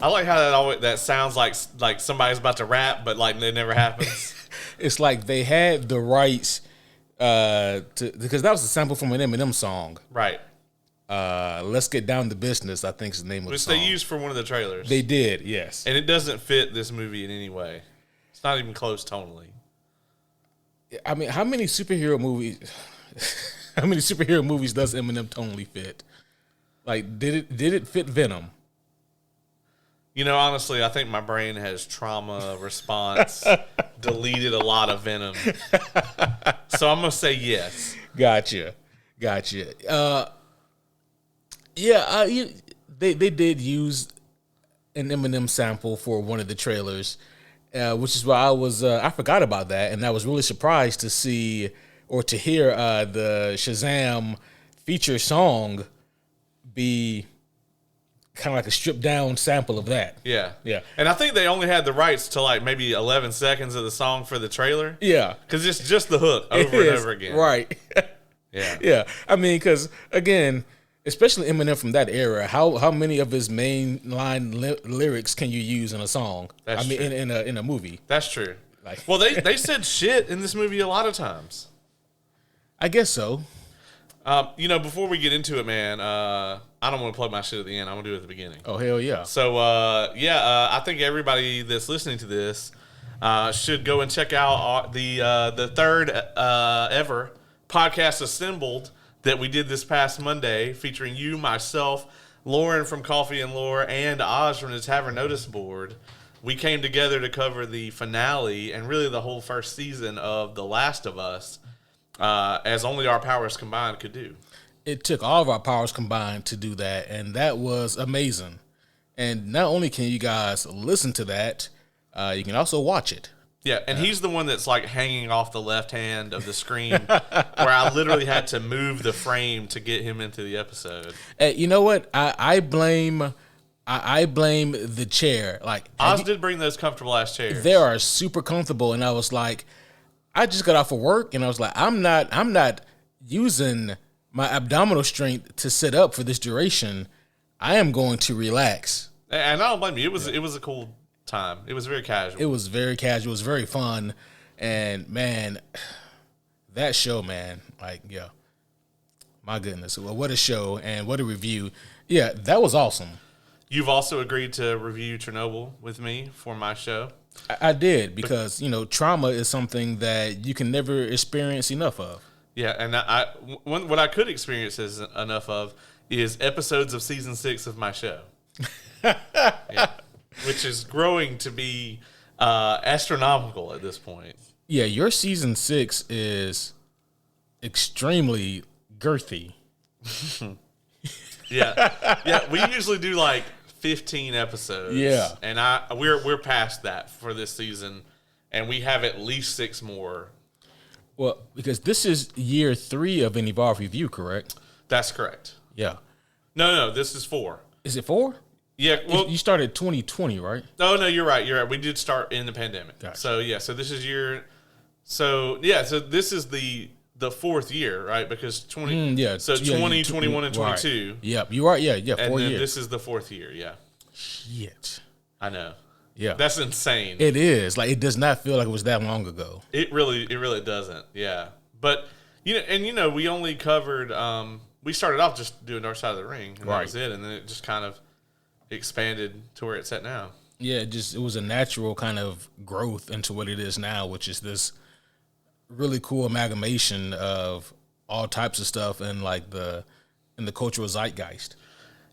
I like how that sounds like somebody's about to rap, but like it never happens. It's like they had the rights because that was a sample from an Eminem song. Right. Let's Get Down to Business, I think is the name of the song. Which they used for one of the trailers. They did, yes. And it doesn't fit this movie in any way. It's not even close tonally. I mean, how many superhero movies does Eminem tonally fit? Like, did it fit Venom? You know, honestly, I think my brain has trauma response, deleted a lot of Venom. So I'm going to say yes. Gotcha. They did use an Eminem sample for one of the trailers, which is why I forgot about that, and I was really surprised to see or to hear the Shazam feature song be kind of like a stripped down sample of that. Yeah. Yeah. And I think they only had the rights to like maybe 11 seconds of the song for the trailer. Yeah. Because it's just the hook over and over again. Right. Yeah. Yeah. I mean, because, again, especially Eminem from that era, how many of his main line lyrics can you use in a song? That's true. In a movie. That's true. Like, well, they said shit in this movie a lot of times. I guess so. Before we get into it, man, I don't want to plug my shit at the end. I'm going to do it at the beginning. Oh, hell yeah. So, I think everybody that's listening to this should go and check out the third ever podcast Assembled that we did this past Monday, featuring you, myself, Lauren from Coffee and Lore, and Oz from the Tavern Notice Board. We came together to cover the finale and really the whole first season of The Last of Us, as only our powers combined could do. It took all of our powers combined to do that, and that was amazing. And not only can you guys listen to that, you can also watch it. Yeah, and he's the one that's like hanging off the left hand of the screen where I literally had to move the frame to get him into the episode. Hey, you know what? I blame the chair. Like, Oz did bring those comfortable ass chairs. They are super comfortable, and I was like, I just got off of work, and I was like, I'm not using my abdominal strength to sit up for this duration. I am going to relax. And I don't blame you. It was a cool time. It was very casual. It was very casual. It was very fun. And, man, that show, man, like, yeah, my goodness. Well, what a show and what a review. Yeah, that was awesome. You've also agreed to review Chernobyl with me for my show. I did because, trauma is something that you can never experience enough of. Yeah, and what I could experience enough of is episodes of season 6 of my show. Yeah. Which is growing to be astronomical at this point. Yeah, your season 6 is extremely girthy. Yeah. We usually do like 15 episodes. Yeah, and we're past that for this season, and we have at least 6 more. Well, because this is year 3 of an Evolve Review, correct? That's correct. Yeah. No, this is 4. Is it 4? Yeah, well, you started 2020, right? No, you're right. We did start in the pandemic. Gotcha. So this is so this is the 4th year, right? Because 20 21 and 22. Right. Yep, you are. Yeah, 4 and then years. This is the 4th year, yeah. Shit. I know. Yeah. That's insane. It is. Like, it does not feel like it was that long ago. It really doesn't. Yeah. But we only covered we started off just doing Dark Side of the Ring, and that was it, and then it just kind of expanded to where it's at now. Yeah, it was a natural kind of growth into what it is now, which is this really cool amalgamation of all types of stuff and like in the cultural zeitgeist.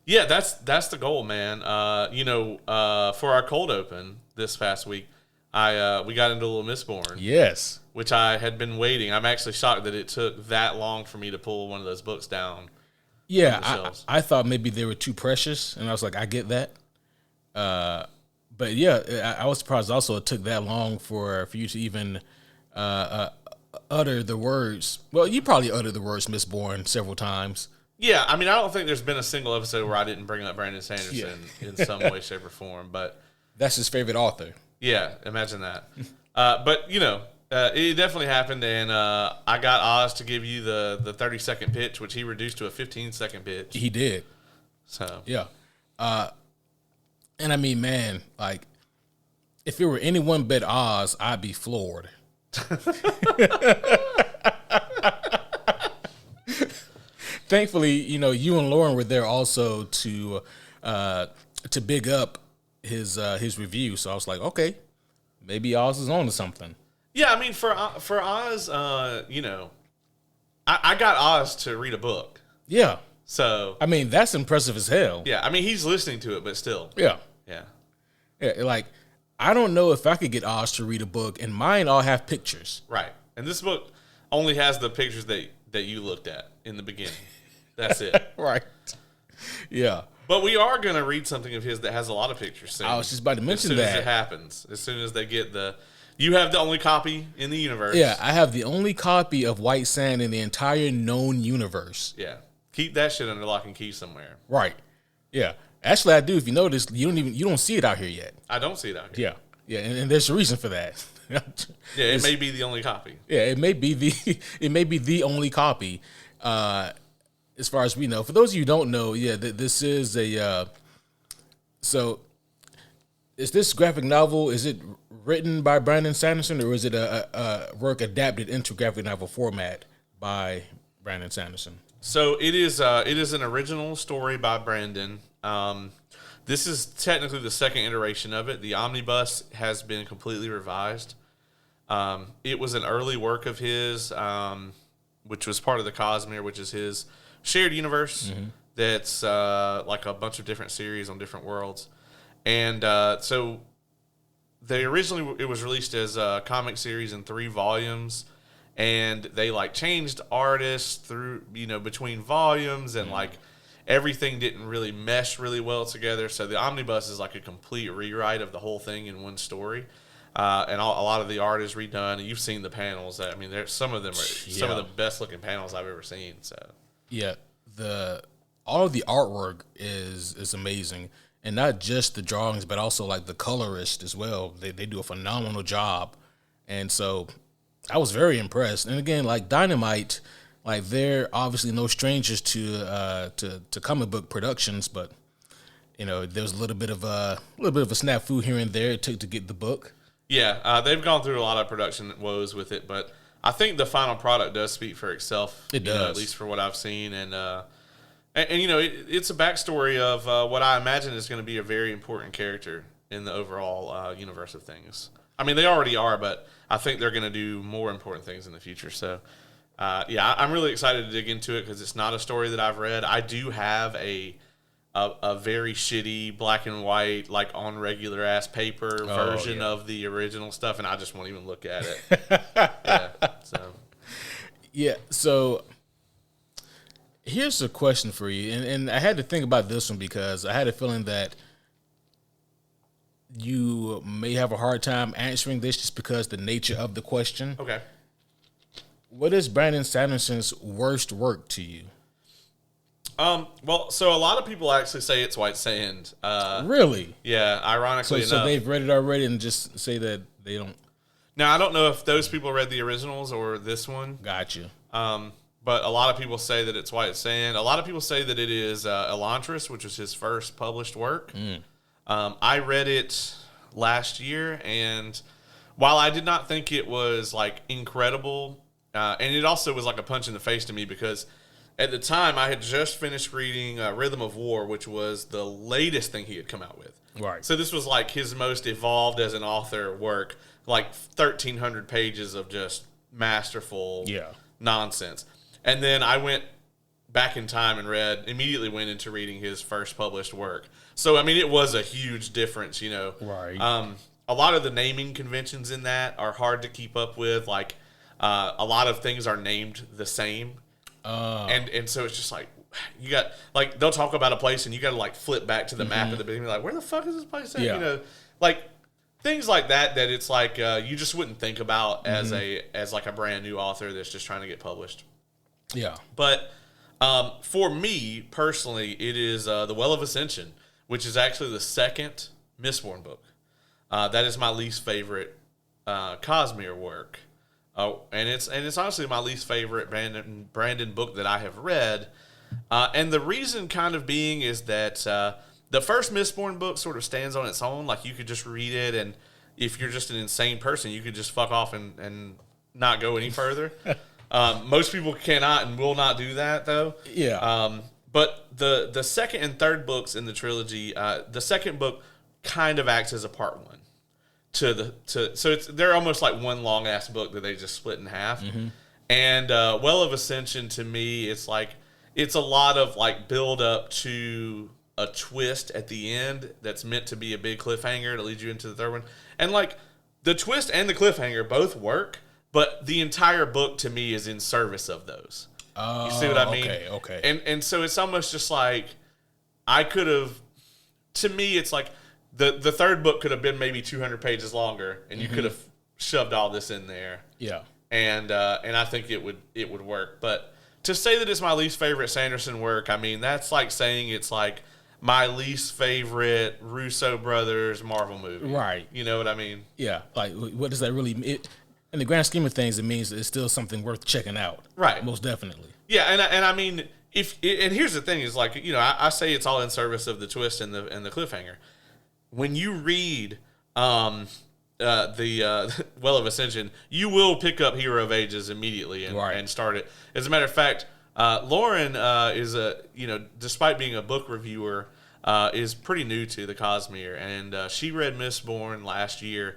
Yeah, that's the goal, man. For our cold open this past week, we got into Little Mistborn. Yes. Which I had been waiting. I'm actually shocked that it took that long for me to pull one of those books down. Yeah, I thought maybe they were too precious, and I was like, I get that. But yeah, I was surprised also it took that long for you to even utter the words. Well, you probably uttered the words Mistborn several times. Yeah, I mean, I don't think there's been a single episode where I didn't bring up Brandon Sanderson in some way, shape, or form. But that's his favorite author. Yeah, imagine that. But it definitely happened, and I got Oz to give you the 30-second pitch, which he reduced to a 15-second pitch. He did. So yeah, and And I mean, man, like, if it were anyone but Oz, I'd be floored. Thankfully, you and Lauren were there also to big up his review. So I was like, okay, maybe Oz is on to something. Yeah, I mean, for Oz, I got Oz to read a book. Yeah. So I mean, that's impressive as hell. yeah, I mean, he's listening to it, but still. Yeah. Yeah. Yeah, like, I don't know if I could get Oz to read a book, and mine all have pictures. Right. And this book only has the pictures that you looked at in the beginning. That's it. Right. Yeah. But we are going to read something of his that has a lot of pictures soon. I was just about to mention as soon as that. it happens. As soon as they get you have the only copy in the universe. Yeah, I have the only copy of White Sand in the entire known universe. Yeah. Keep that shit under lock and key somewhere. Right. Yeah. Actually, I do. If you notice, you don't see it out here yet. I don't see it out here. Yeah. Yeah, and there's a reason for that. Yeah, it may be the only copy. Yeah, it may be the only copy. As far as we know. For those of you who don't know, this is so is this graphic novel, is it written by Brandon Sanderson, or is it a work adapted into graphic novel format by Brandon Sanderson? So it is an original story by Brandon. This is technically the second iteration of it. The omnibus has been completely revised. It was an early work of his, which was part of the Cosmere, which is his shared universe. Mm-hmm. That's like a bunch of different series on different worlds. And so it was released as a comic series in 3 volumes. And they like changed artists through, between volumes, and like everything didn't really mesh really well together. So the omnibus is like a complete rewrite of the whole thing in one story. And a lot of the art is redone. And you've seen the panels. I mean, some of them are some of the best looking panels I've ever seen. So yeah, all of the artwork is amazing, and not just the drawings, but also like the colorist as well. They do a phenomenal job, and so I was very impressed. And again, like Dynamite, like they're obviously no strangers to comic book productions, but there was a little bit of a snafu here and there it took to get the book. Yeah, they've gone through a lot of production woes with it, but I think the final product does speak for itself. It does, at least for what I've seen, and it's a backstory of what I imagine is going to be a very important character in the overall universe of things. I mean, they already are, but I think they're going to do more important things in the future. So, I'm really excited to dig into it because it's not a story that I've read. I do have a very shitty black and white, like on regular ass paper version of the original stuff, and I just won't even look at it. So here's a question for you, and I had to think about this one because I had a feeling that you may have a hard time answering this just because the nature of the question. Okay. What is Brandon Sanderson's worst work to you? Well, so a lot of people actually say it's White Sand. Really? Yeah, ironically enough. So they've read it already and just say that they don't. Now, I don't know if those people read the originals or this one. Gotcha. But a lot of people say that it's White Sand. A lot of people say that it is Elantris, which was his first published work. I read it last year, and while I did not think it was like incredible, and it also was like a punch in the face to me because at the time I had just finished reading Rhythm of War, which was the latest thing he had come out with. Right. So this was like his most evolved as an author work, like 1,300 pages of just masterful nonsense. And then I went back in time and immediately went into reading his first published work. So, I mean, it was a huge difference, Right. A lot of the naming conventions in that are hard to keep up with. Like, a lot of things are named the same. And so it's just like, you got, like, they'll talk about a place and you got to, like, flip back to the map at the beginning. Like, where the fuck is this place at? Yeah. Like, things like that it's like you just wouldn't think about as like a brand new author that's just trying to get published. Yeah. But for me, personally, it is The Well of Ascension, which is actually the second Mistborn book. That is my least favorite Cosmere work. And it's honestly my least favorite Brandon book that I have read. And the reason kind of being is that The first Mistborn book sort of stands on its own. Like, you could just read it, and if you're just an insane person, you could just fuck off and not go any further. Most people cannot and will not do that, though. Yeah. But the second and third books in the trilogy, the second book kind of acts as a part one so they're almost like one long ass book that they just split in half. Mm-hmm. And Well of Ascension, to me, it's like it's a lot of like build up to a twist at the end that's meant to be a big cliffhanger to lead you into the third one. And like the twist and the cliffhanger both work, but the entire book to me is in service of those. You see what I mean? Okay. And so it's almost just like I could have. To me, it's like the third book could have been maybe 200 pages longer, and you could have shoved all this in there. Yeah. And I think it would work. But to say that it's my least favorite Sanderson work, I mean, that's like saying it's like my least favorite Russo brothers Marvel movie. Right. You know what I mean? Yeah. Like, what does that really mean? In the grand scheme of things, it means it's still something worth checking out. Right. Most definitely. Yeah, and I mean, and here's the thing is like, you know, I say it's all in service of the twist and the cliffhanger. When you read the Well of Ascension, you will pick up Hero of Ages immediately and start it. As a matter of fact, Lauren is despite being a book reviewer, is pretty new to the Cosmere, and she read Mistborn last year.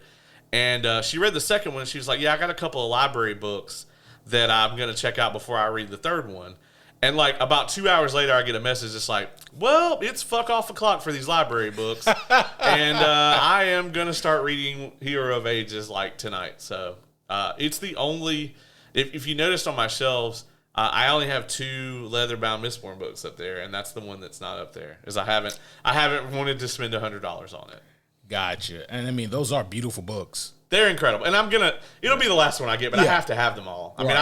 And she read the second one, and she was like, yeah, I got a couple of library books that I'm going to check out before I read the third one. And, like, about 2 hours later, I get a message that's like, well, it's fuck off o'clock for these library books. And I am going to start reading Hero of Ages, like, tonight. So it's the only, if you noticed on my shelves, I only have 2 leather-bound Mistborn books up there, and that's the one that's not up there, is I haven't wanted to spend $100 on it. Gotcha. And I mean, those are beautiful books. They're incredible. And it'll be the last one I get, but I have to have them all. I mean,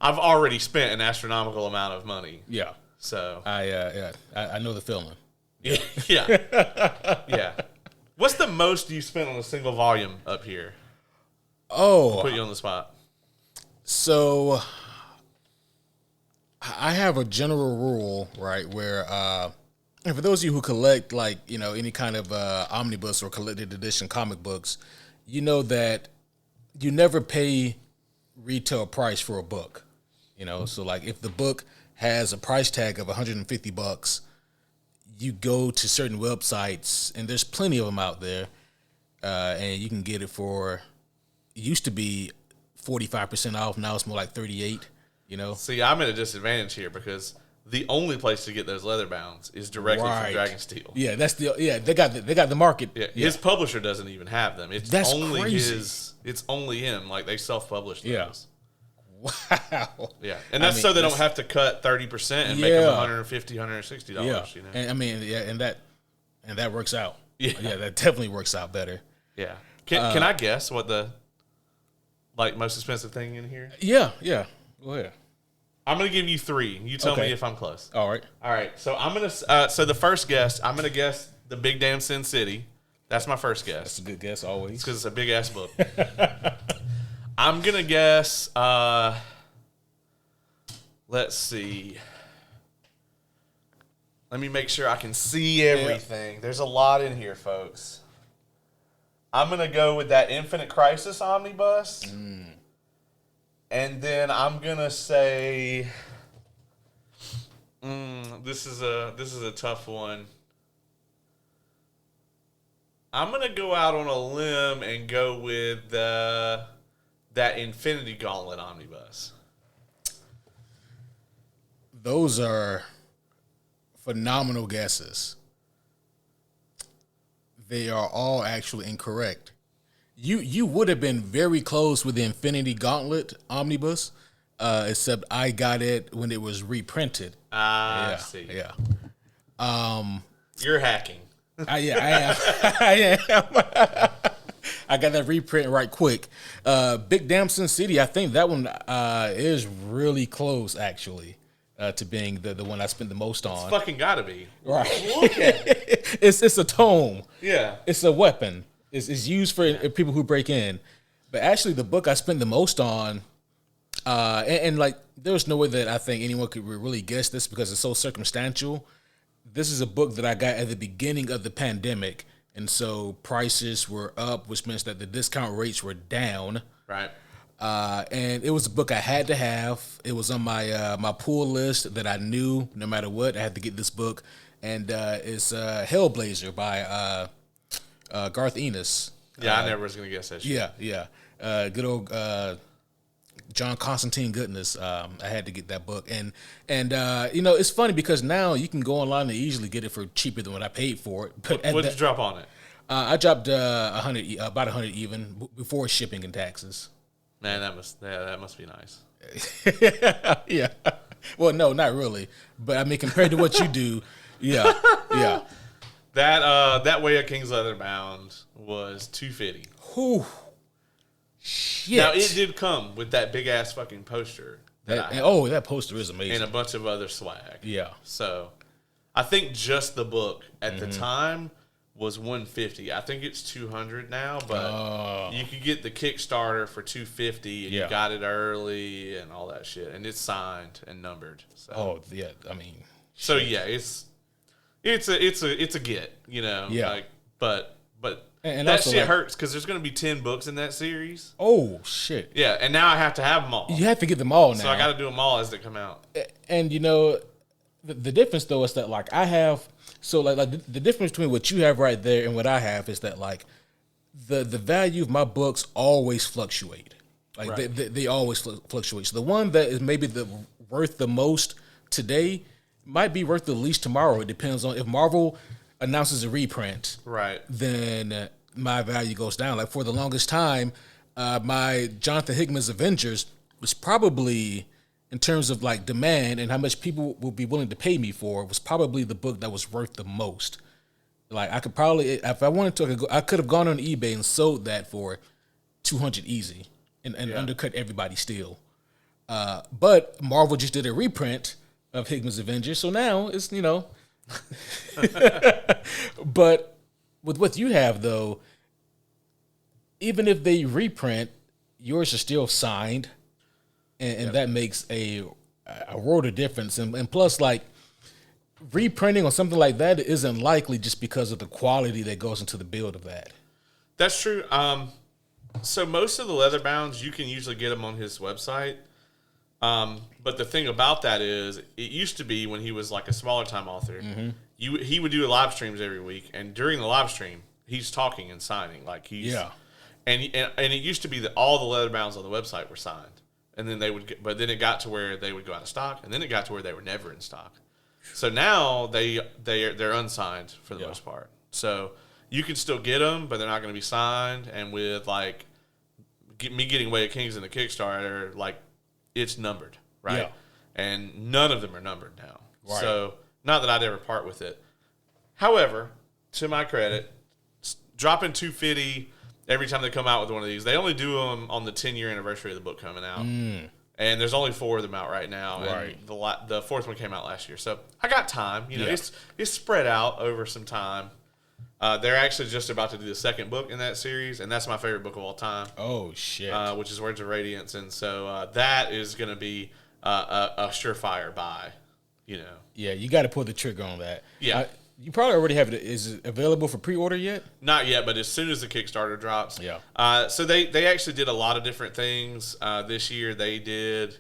I've already spent an astronomical amount of money. Yeah. So I know the feeling. Yeah. Yeah. What's the most you spent on a single volume up here? Oh. I'll put you on the spot. So I have a general rule, right, where and for those of you who collect, like, you know, any kind of omnibus or collected edition comic books, you know that you never pay retail price for a book. You know, so like if the book has a price tag of $150, you go to certain websites, and there's plenty of them out there, and you can get it for, it used to be 45% off, now it's more like 38%, you know? See, I'm at a disadvantage here because the only place to get those leather bounds is directly from Dragonsteel. Yeah, they got the market. Yeah, his publisher doesn't even have them. That's only crazy. It's only him. Like, they self-publish those. Yeah. Wow. Yeah, and that's so they don't have to cut 30% and make them $150, $160. Yeah, you know? and I mean, and that works out. Yeah, that definitely works out better. Yeah. Can I guess what the most expensive thing in here? Yeah. Go ahead. I'm gonna give you 3. You tell me if I'm close. All right. So I'm gonna. So the first guess, I'm gonna guess the Big Damn Sin City. That's my first guess. That's a good guess always. Because it's a big ass book. I'm gonna guess. Let's see. Let me make sure I can see everything. Yeah. There's a lot in here, folks. I'm gonna go with that Infinite Crisis omnibus. And then I'm gonna say, this is a tough one. I'm gonna go out on a limb and go with that Infinity Gauntlet omnibus. Those are phenomenal guesses. They are all actually incorrect. You would have been very close with the Infinity Gauntlet omnibus, except I got it when it was reprinted. I see. Yeah. You're hacking. I am. I am. I got that reprint right quick. Big Damn Sin City, I think that one is really close, actually, to being the one I spent the most on. It's fucking gotta be. Right. Look at it. It's a tome. Yeah. It's a weapon. It's used for people who break in. But actually, the book I spent the most on, and like, there's no way that I think anyone could really guess this because it's so circumstantial. this is a book that I got at the beginning of the pandemic, and so prices were up, which means that the discount rates were down. Right. And it was a book I had to have. It was on my my pull list that I knew no matter what I had to get this book, and it's Hellblazer by Garth Ennis. Yeah, I never was gonna guess that shit. Yeah. Good old John Constantine goodness. I had to get that book, and it's funny because now you can go online and easily get it for cheaper than what I paid for it. But What did you drop on it? I dropped about 100 even before shipping and taxes. Man, that must be nice. Yeah. Well, no, not really. But I mean, compared to what you do, yeah. That Way of King's Leather Bound was $250. Whew. Shit. Now it did come with that big ass fucking poster. That poster is amazing. And a bunch of other swag. Yeah. So I think just the book at the time was $150. I think it's $200 now, but you could get the Kickstarter for $250 and you got it early and all that shit. And it's signed and numbered. So. I mean. So yeah, it's a get, Yeah. like, but and that also, shit like, hurts because there's going to be 10 books in that series. Oh shit. Yeah, and now I have to have them all. You have to get them all now. So I got to do them all as they come out. And the difference though is that like I have the difference between what you have right there and what I have is that like the value of my books always fluctuate. Like Right. they always fluctuate. So the one that is maybe worth the most today might be worth the least tomorrow. It depends on if Marvel announces a reprint. Right. Then my value goes down. Like for the longest time, my Jonathan Hickman's Avengers was probably, in terms of like demand and how much people would be willing to pay me for, was probably the book that was worth the most. Like I could probably, if I wanted to, I could have gone on eBay and sold that for $200 easy and undercut everybody still. But Marvel just did a reprint of Hickman's Avengers, so now it's But with what you have though, even if they reprint, yours are still signed, and that makes a world of difference. And plus, like reprinting on something like that isn't likely just because of the quality that goes into the build of that. That's true. So most of the leather bounds, you can usually get them on his website. But the thing about that is, it used to be when he was like a smaller time author, he would do live streams every week, and during the live stream, he's talking and signing and it used to be that all the leather bounds on the website were signed, and then but then it got to where they would go out of stock, and then it got to where they were never in stock. So now they're unsigned for the most part. So you can still get them, but they're not going to be signed. And with like me getting Way of Kings in the Kickstarter, like it's numbered, right? Yeah. And none of them are numbered now. Right. So not that I'd ever part with it. However, to my credit, dropping $250 every time they come out with one of these. They only do them on the 10-year anniversary of the book coming out. And there's only 4 of them out right now. Right. And the 4th one came out last year. So I got time. It's spread out over some time. They're actually just about to do the 2nd book in that series, and that's my favorite book of all time. Oh, shit. Which is Words of Radiance. And so that is going to be a surefire buy, Yeah, you got to pull the trigger on that. Yeah. You probably already have it. Is it available for pre-order yet? Not yet, but as soon as the Kickstarter drops. Yeah. So they actually did a lot of different things this year. They did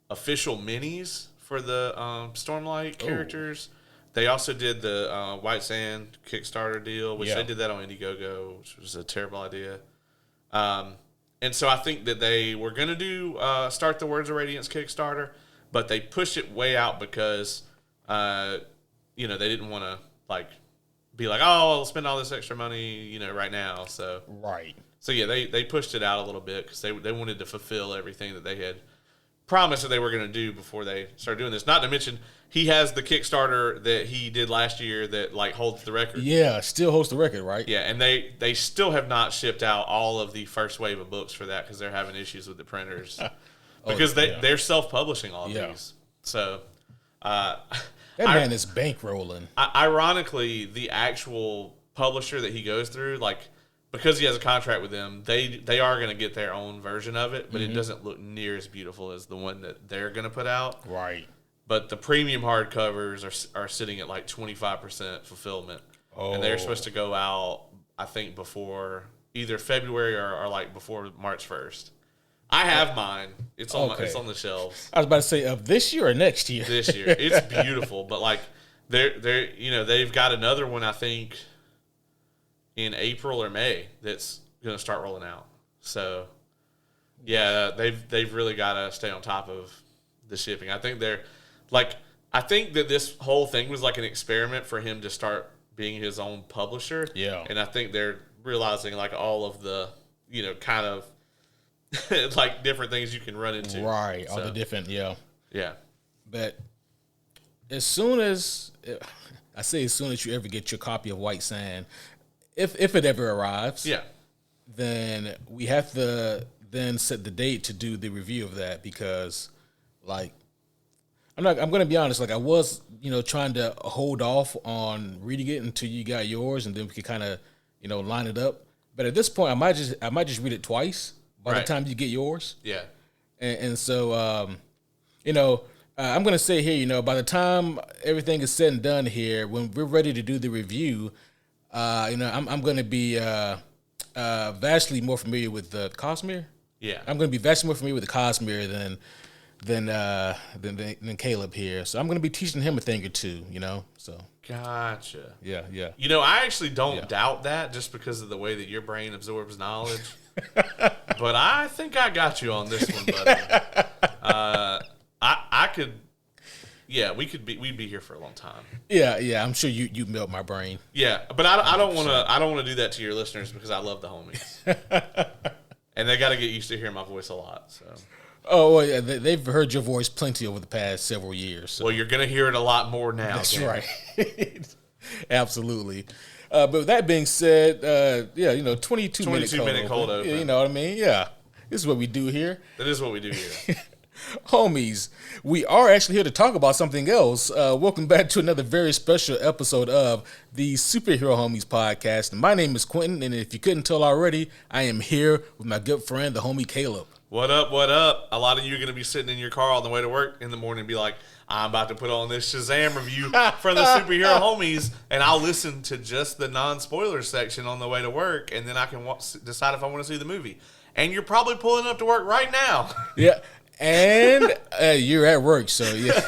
official minis for the Stormlight characters. They also did the White Sand Kickstarter deal, which they did that on Indiegogo, which was a terrible idea. And so I think that they were going to do start the Words of Radiance Kickstarter, but they pushed it way out because they didn't want to be like, oh, I'll spend all this extra money, right now. So Right. So yeah, they pushed it out a little bit because they wanted to fulfill everything that they had promised that they were going to do before they started doing this. Not to mention, he has the Kickstarter that he did last year that holds the record. Yeah, still holds the record, right? Yeah, and they still have not shipped out all of the first wave of books for that because they're having issues with the printers because they're self-publishing all of these. So that man is bankrolling. Ironically, the actual publisher that he goes through, because he has a contract with them, they are going to get their own version of it, but it doesn't look near as beautiful as the one that they're going to put out. Right. but the premium hardcovers are sitting at like 25% fulfillment, and they're supposed to go out, I think, before either February or like before March 1st. I have mine. It's on it's on the shelves. I was about to say of this year or next year. This year, it's beautiful, but like they've got another one, I think, in April or May that's going to start rolling out. So yeah, they've really got to stay on top of the shipping. I think I think that this whole thing was like an experiment for him to start being his own publisher. Yeah, and I think they're realizing like all of the kind of like different things you can run into. Right. So, all the different, yeah. But as soon as you ever get your copy of White Sand, if it ever arrives, then we have to then set the date to do the review of that, because like I'm going to be honest, like I was, trying to hold off on reading it until you got yours, and then we could kind of, line it up. But at this point, I might just read it twice by the time you get yours. Yeah. And so, I'm going to say here, by the time everything is said and done here, when we're ready to do the review, I'm going to be vastly more familiar with the Cosmere. Yeah. I'm going to be vastly more familiar with the Cosmere than Caleb here. So I'm going to be teaching him a thing or two, so. Gotcha. Yeah. I actually don't doubt that, just because of the way that your brain absorbs knowledge. But I think I got you on this one, buddy. I could, we'd be here for a long time. Yeah. I'm sure you melt my brain. Yeah, but I don't want to do that to your listeners, because I love the homies, and they got to get used to hearing my voice a lot. So. Oh, well, yeah, they've heard your voice plenty over the past several years. So. Well, you're going to hear it a lot more now. That's right. Absolutely. But with that being said, 22 minute cold open. You know what I mean? Yeah. This is what we do here. That is what we do here. Homies, we are actually here to talk about something else. Welcome back to another very special episode of the Superhero Homies podcast. My name is Quentin, and if you couldn't tell already, I am here with my good friend, the homie Caleb. What up, what up? A lot of you are going to be sitting in your car on the way to work in the morning and be like, I'm about to put on this Shazam review for the Superhero Homies, and I'll listen to just the non-spoiler section on the way to work, and then I can decide if I want to see the movie. And you're probably pulling up to work right now. Yeah, and you're at work, so yeah.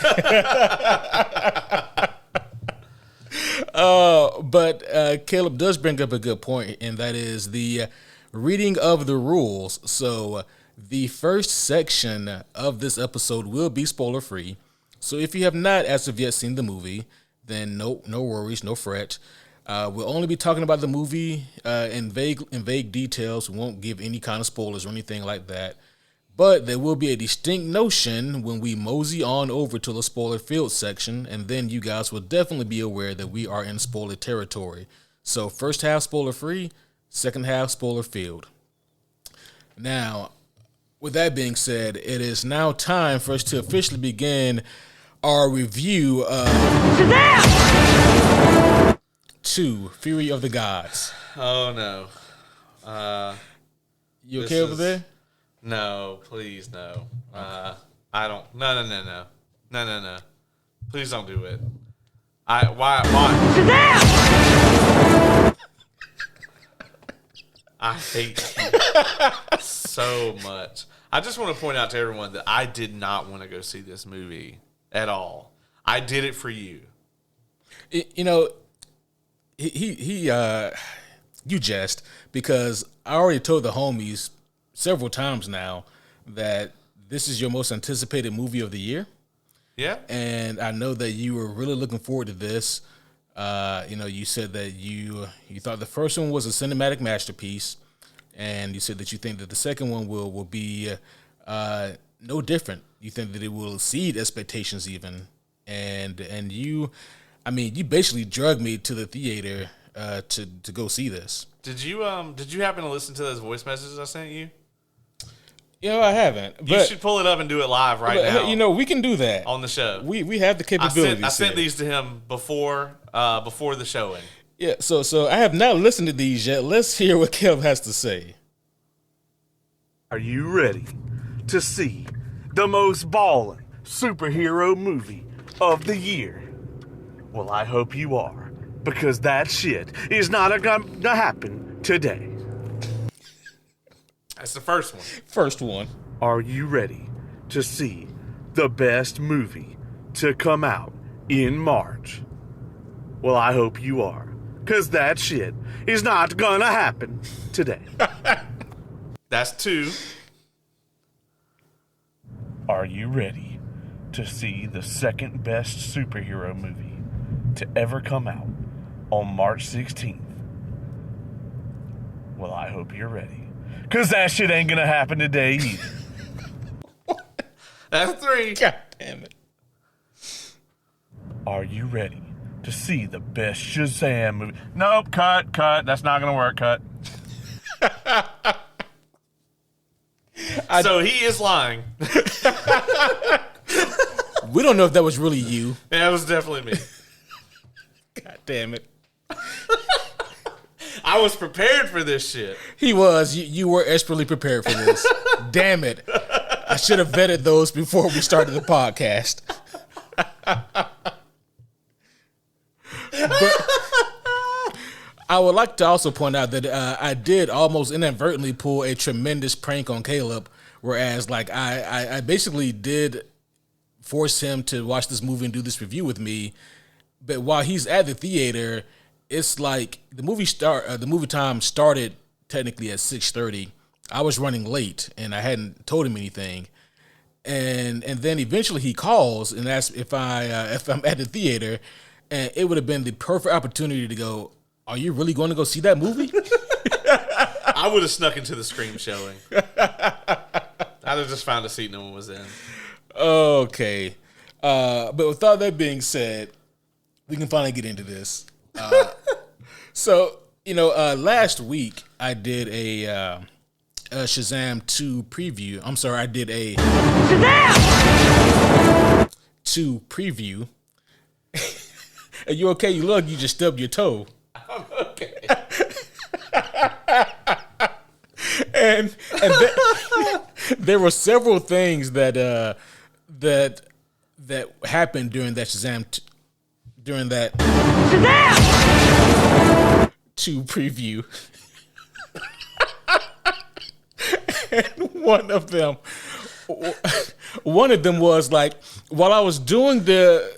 But Caleb does bring up a good point, and that is the reading of the rules. So the first section of this episode will be spoiler free. So if you have not as of yet seen the movie, then no worries, no fret. We'll only be talking about the movie in vague details. We won't give any kind of spoilers or anything like that. But there will be a distinct notion when we mosey on over to the spoiler field section, and then you guys will definitely be aware that we are in spoiler territory. So first half spoiler free, second half spoiler field. Now, with that being said, it is now time for us to officially begin our review of Shazam! 2, Fury of the Gods. Oh, no. You okay over there? No, please, no. I don't. No. Please don't do it. Why? Shazam! I hate you so much. I just want to point out to everyone that I did not want to go see this movie at all. I did it for you. You jest, because I already told the homies several times now that this is your most anticipated movie of the year. Yeah. And I know that you were really looking forward to this. You said that you thought the first one was a cinematic masterpiece, and you said that you think that the second one will be no different. You think that it will exceed expectations even. And you basically drugged me to the theater to go see this. Did you happen to listen to those voice messages I sent you? I haven't. But, you should pull it up and do it live now. We can do that on the show. We have the capability. I sent these to him before the showing. Yeah, so I have not listened to these yet. Let's hear what Caleb has to say. Are you ready to see the most ballin', superhero movie of the year? Well, I hope you are, because that shit is not gonna happen today. That's the first one. First one. Are you ready to see the best movie to come out in March? Well, I hope you are, because that shit is not gonna happen today. That's two. Are you ready to see the second best superhero movie to ever come out on March 16th? Well, I hope you're ready, because that shit ain't gonna happen today either. That's three. God damn it. Are you ready to see the best Shazam movie? Nope, cut. That's not gonna work, cut. So he is lying. We don't know if that was really you. That was definitely me. God damn it. I was prepared for this shit. He was. You were expertly prepared for this. Damn it. I should have vetted those before we started the podcast. But I would like to also point out that I did almost inadvertently pull a tremendous prank on Caleb, whereas like I basically did force him to watch this movie and do this review with me. But while he's at the theater, it's like the movie time started technically at 6:30. I was running late and I hadn't told him anything. And then eventually he calls and asks if I'm at the theater, and it would have been the perfect opportunity to go, "Are you really going to go see that movie?" I would have snuck into the Scream showing. I'd have just found a seat no one was in. Okay. But with all that being said, we can finally get into this. So, last week I did a Shazam 2 preview. I'm sorry, I did a Shazam 2 preview. Are you okay? You look, you just stubbed your toe. I'm okay. and there were several things that happened during that Shazam 2 preview. And one of them was like, while I was doing the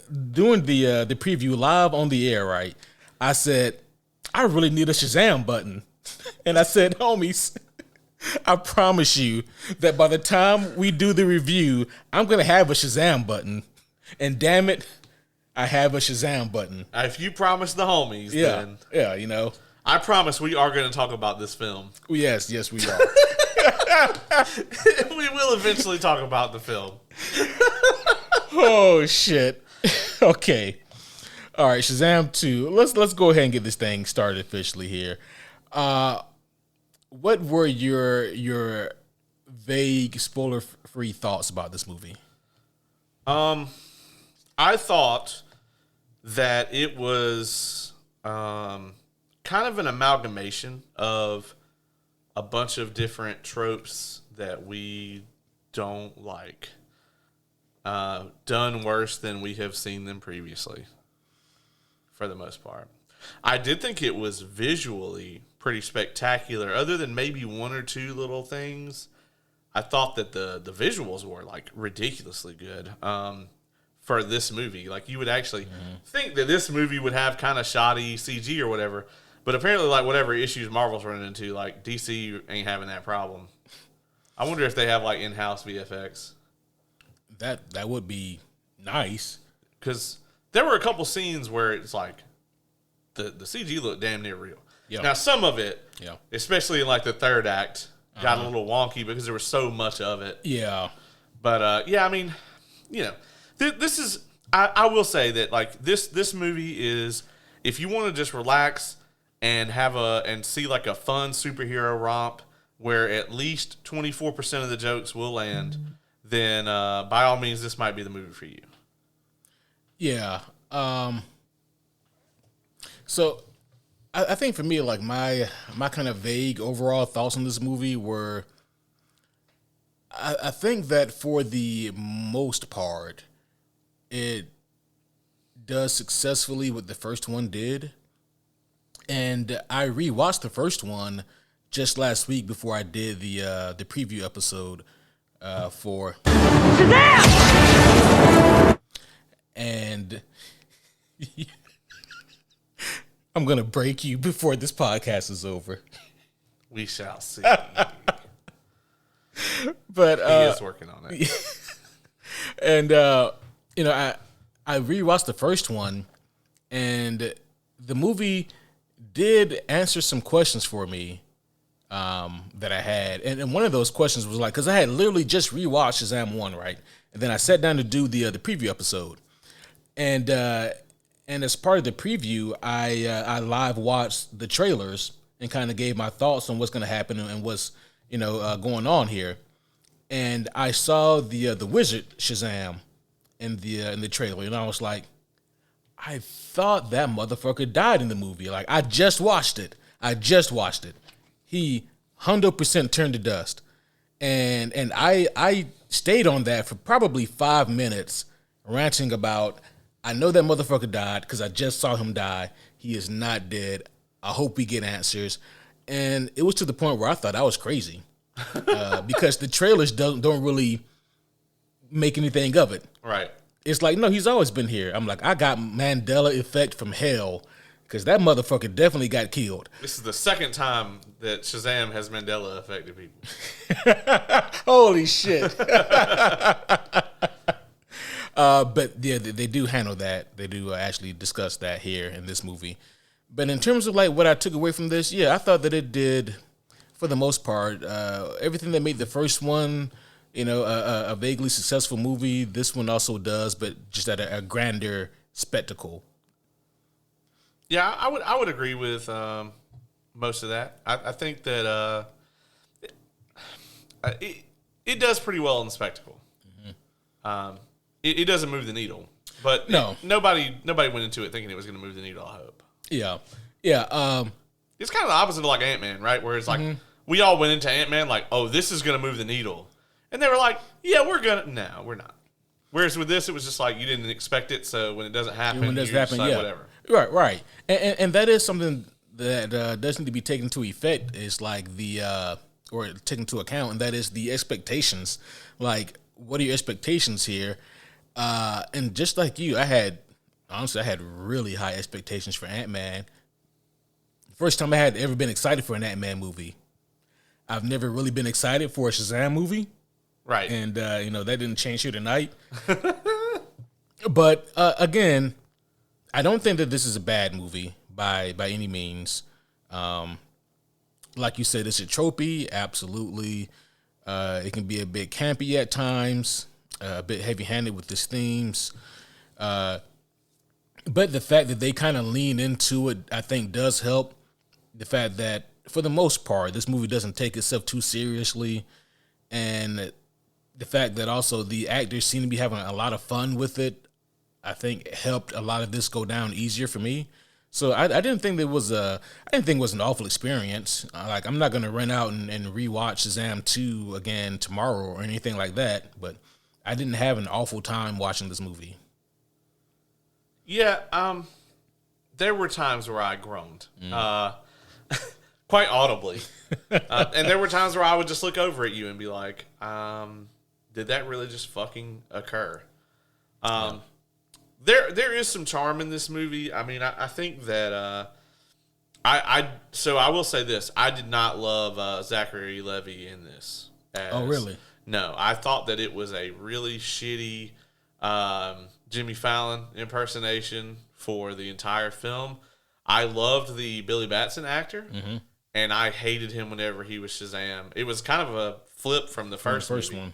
preview live on the air, right? I said, I really need a Shazam button. And I said, homies, I promise you that by the time we do the review, I'm going to have a Shazam button. And damn it, I have a Shazam button. If you promise the homies, then yeah, I promise we are going to talk about this film. Yes, we are. We will eventually talk about the film. Oh shit. Okay. All right, Shazam 2. Let's go ahead and get this thing started officially here. What were your vague spoiler-free thoughts about this movie? I thought that it was kind of an amalgamation of a bunch of different tropes that we don't like, done worse than we have seen them previously, for the most part. I did think it was visually pretty spectacular. Other than maybe one or two little things, I thought that the visuals were like ridiculously good for this movie. Like you would actually think that this movie would have kind of shoddy CG or whatever, but apparently like whatever issues Marvel's running into, like DC ain't having that problem. I wonder if they have like in-house VFX. That would be nice, because there were a couple scenes where it's like the CG looked damn near real. Yeah. Now some of it, Yeah. especially in like the third act, got a little wonky because there was so much of it. Yeah. But I mean, this is I will say that like this movie is, if you want to just relax and and see like a fun superhero romp where at least 24% of the jokes will land, then by all means this might be the movie for you. Yeah. So I think for me, like my kind of vague overall thoughts on this movie were, I think that for the most part, it does successfully what the first one did. And I rewatched the first one just last week before I did the preview episode for Shazam! And I'm gonna break you before this podcast is over. We shall see. But he is working on it. And you know, I rewatched the first one, and the movie did answer some questions for me that I had, and one of those questions was like, because I had literally just rewatched Shazam 1, right, and then I sat down to do the preview episode, and as part of the preview, I live watched the trailers and kind of gave my thoughts on what's going to happen and what's going on here, and I saw the wizard Shazam in the trailer, and I was like, I thought that motherfucker died in the movie. Like, I just watched it. He 100% turned to dust. And I stayed on that for probably 5 minutes ranting about, I know that motherfucker died because I just saw him die. He is not dead. I hope we get answers. And it was to the point where I thought I was crazy because the trailers don't really make anything of it. Right. It's like, no, he's always been here. I'm like, I got Mandela effect from hell because that motherfucker definitely got killed. This is the second time that Shazam has Mandela affected people. Holy shit. But yeah, they do handle that. They do actually discuss that here in this movie. But in terms of like what I took away from this, yeah, I thought that it did, for the most part, everything that made the first one, a vaguely successful movie. This one also does, but just at a grander spectacle. Yeah, I would agree with most of that. I think that it does pretty well in the spectacle. Mm-hmm. It doesn't move the needle, but no, nobody went into it thinking it was going to move the needle. I hope. Yeah. It's kind of the opposite of like Ant-Man, right? Where it's like we all went into Ant-Man like, oh, this is going to move the needle. And they were like, yeah, we're going to. No, we're not. Whereas with this, it was just like you didn't expect it. So when it doesn't happen, whatever. Right. And that is something that does need to be taken into effect is like or taken into account. And that is the expectations. Like, what are your expectations here? And just like you, I had really high expectations for Ant-Man. First time I had ever been excited for an Ant-Man movie. I've never really been excited for a Shazam movie. Right. And, that didn't change here tonight. But, again, I don't think that this is a bad movie by any means. Like you said, it's a tropey. Absolutely. It can be a bit campy at times, a bit heavy-handed with its themes. But the fact that they kind of lean into it, I think, does help. The fact that, for the most part, this movie doesn't take itself too seriously. And the fact that also the actors seem to be having a lot of fun with it, I think helped a lot of this go down easier for me. So I didn't think it was an awful experience. Like, I'm not going to run out and rewatch Shazam 2 again tomorrow or anything like that. But I didn't have an awful time watching this movie. Yeah, there were times where I groaned, quite audibly, and there were times where I would just look over at you and be like, "Did that really just fucking occur?" There is some charm in this movie. I mean, I think that so I will say this: I did not love Zachary Levi in this. Oh, really? No, I thought that it was a really shitty Jimmy Fallon impersonation for the entire film. I loved the Billy Batson actor, and I hated him whenever he was Shazam. It was kind of a flip from the first movie. One.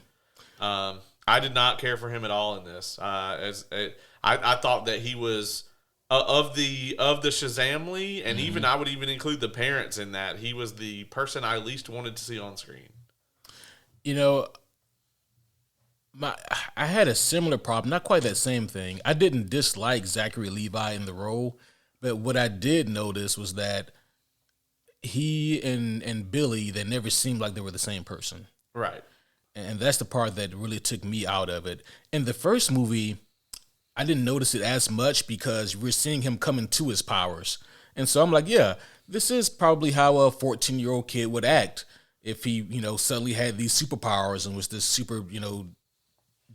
I did not care for him at all in this. I thought that he was of the Shazamly, and even I would even include the parents in that. He was the person I least wanted to see on screen. I had a similar problem, not quite that same thing. I didn't dislike Zachary Levi in the role, but what I did notice was that he and Billy, they never seemed like they were the same person. Right. And that's the part that really took me out of it. In the first movie, I didn't notice it as much because we're seeing him coming to his powers. And so I'm like, yeah, this is probably how a 14-year-old kid would act if he, suddenly had these superpowers and was this super,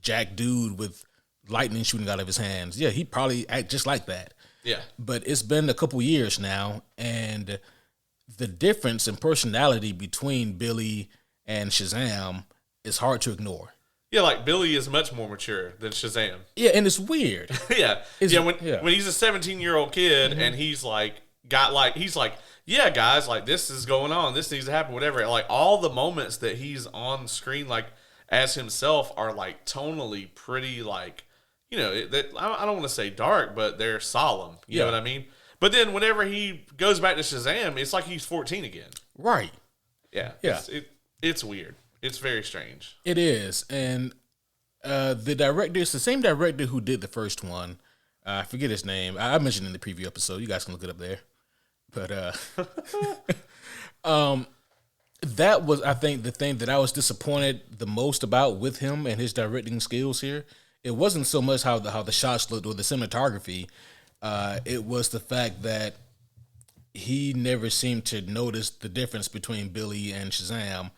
jack dude with lightning shooting out of his hands. Yeah, he'd probably act just like that. Yeah. But it's been a couple years now, and the difference in personality between Billy and Shazam is hard to ignore. Yeah, like Billy is much more mature than Shazam. Yeah, and it's weird. Yeah. When he's a 17-year-old kid and he's like, yeah, guys, like this is going on. This needs to happen, whatever. Like all the moments that he's on screen, like as himself are like tonally pretty like, I don't want to say dark, but they're solemn. You know what I mean? But then whenever he goes back to Shazam, it's like he's 14 again. Right. Yeah. Yeah. It's weird. It's very strange. It is. And the director, it's the same director who did the first one. I forget his name. I mentioned it in the preview episode. You guys can look it up there. But that was, I think, the thing that I was disappointed the most about with him and his directing skills here. It wasn't so much how the shots looked or the cinematography. It was the fact that he never seemed to notice the difference between Billy and Shazam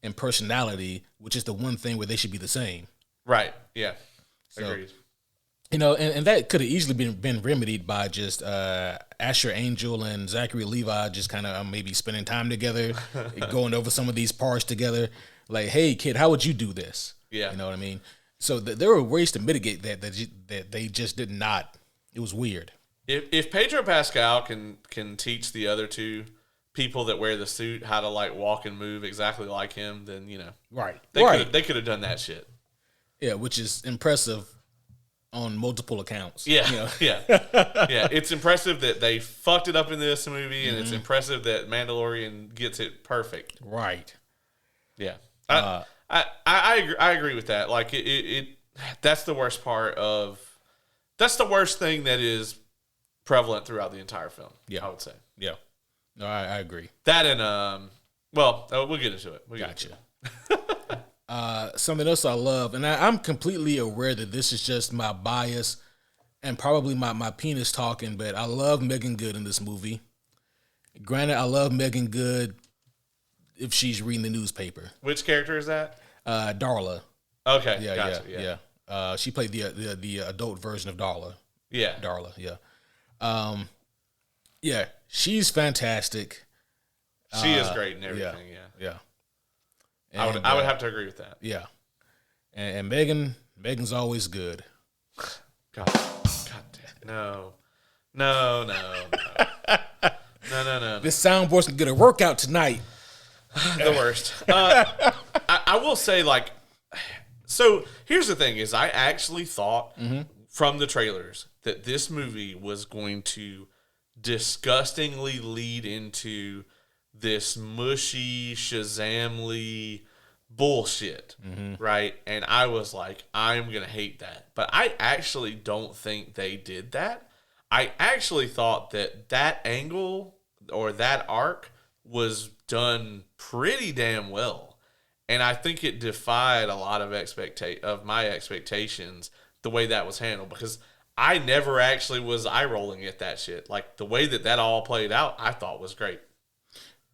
in personality, which is the one thing where they should be the same. Right. Yeah. So, agreed. And that could have easily been remedied by just Asher Angel and Zachary Levi just kind of maybe spending time together, going over some of these parts together. Like, hey, kid, how would you do this? Yeah. You know what I mean? So there were ways to mitigate that they just did not. It was weird. If Pedro Pascal can teach the other two people that wear the suit how to like walk and move exactly like him, then Right. They could have done that shit. Yeah, which is impressive on multiple accounts. Yeah, yeah. It's impressive that they fucked it up in this movie, and it's impressive that Mandalorian gets it perfect. Right. Yeah. I agree with that. Like it that's the worst part of. That's the worst thing that is prevalent throughout the entire film. Yeah, I would say. Yeah. No, I agree. That and we'll get into it. Gotcha. Something else I love, and I'm completely aware that this is just my bias and probably my penis talking, but I love Megan Good in this movie. Granted, I love Megan Good if she's reading the newspaper. Which character is that? Darla. Okay. Yeah, gotcha, yeah. She played the adult version of Darla. Yeah. Darla, yeah. Yeah, she's fantastic. She is great and everything, yeah. And, I would have to agree with that. Yeah. And Megan's always good. God damn. No. No. This soundboard's gonna get a workout tonight. The worst. I will say, like, so here's the thing: is I actually thought from the trailers that this movie was going to disgustingly lead into this mushy Shazamly bullshit, right? And I was like, I'm gonna hate that, but I actually don't think they did that. I actually thought that angle or that arc was done pretty damn well. And I think it defied a lot of my expectations the way that was handled, because I never actually was eye rolling at that shit. Like the way that all played out, I thought was great.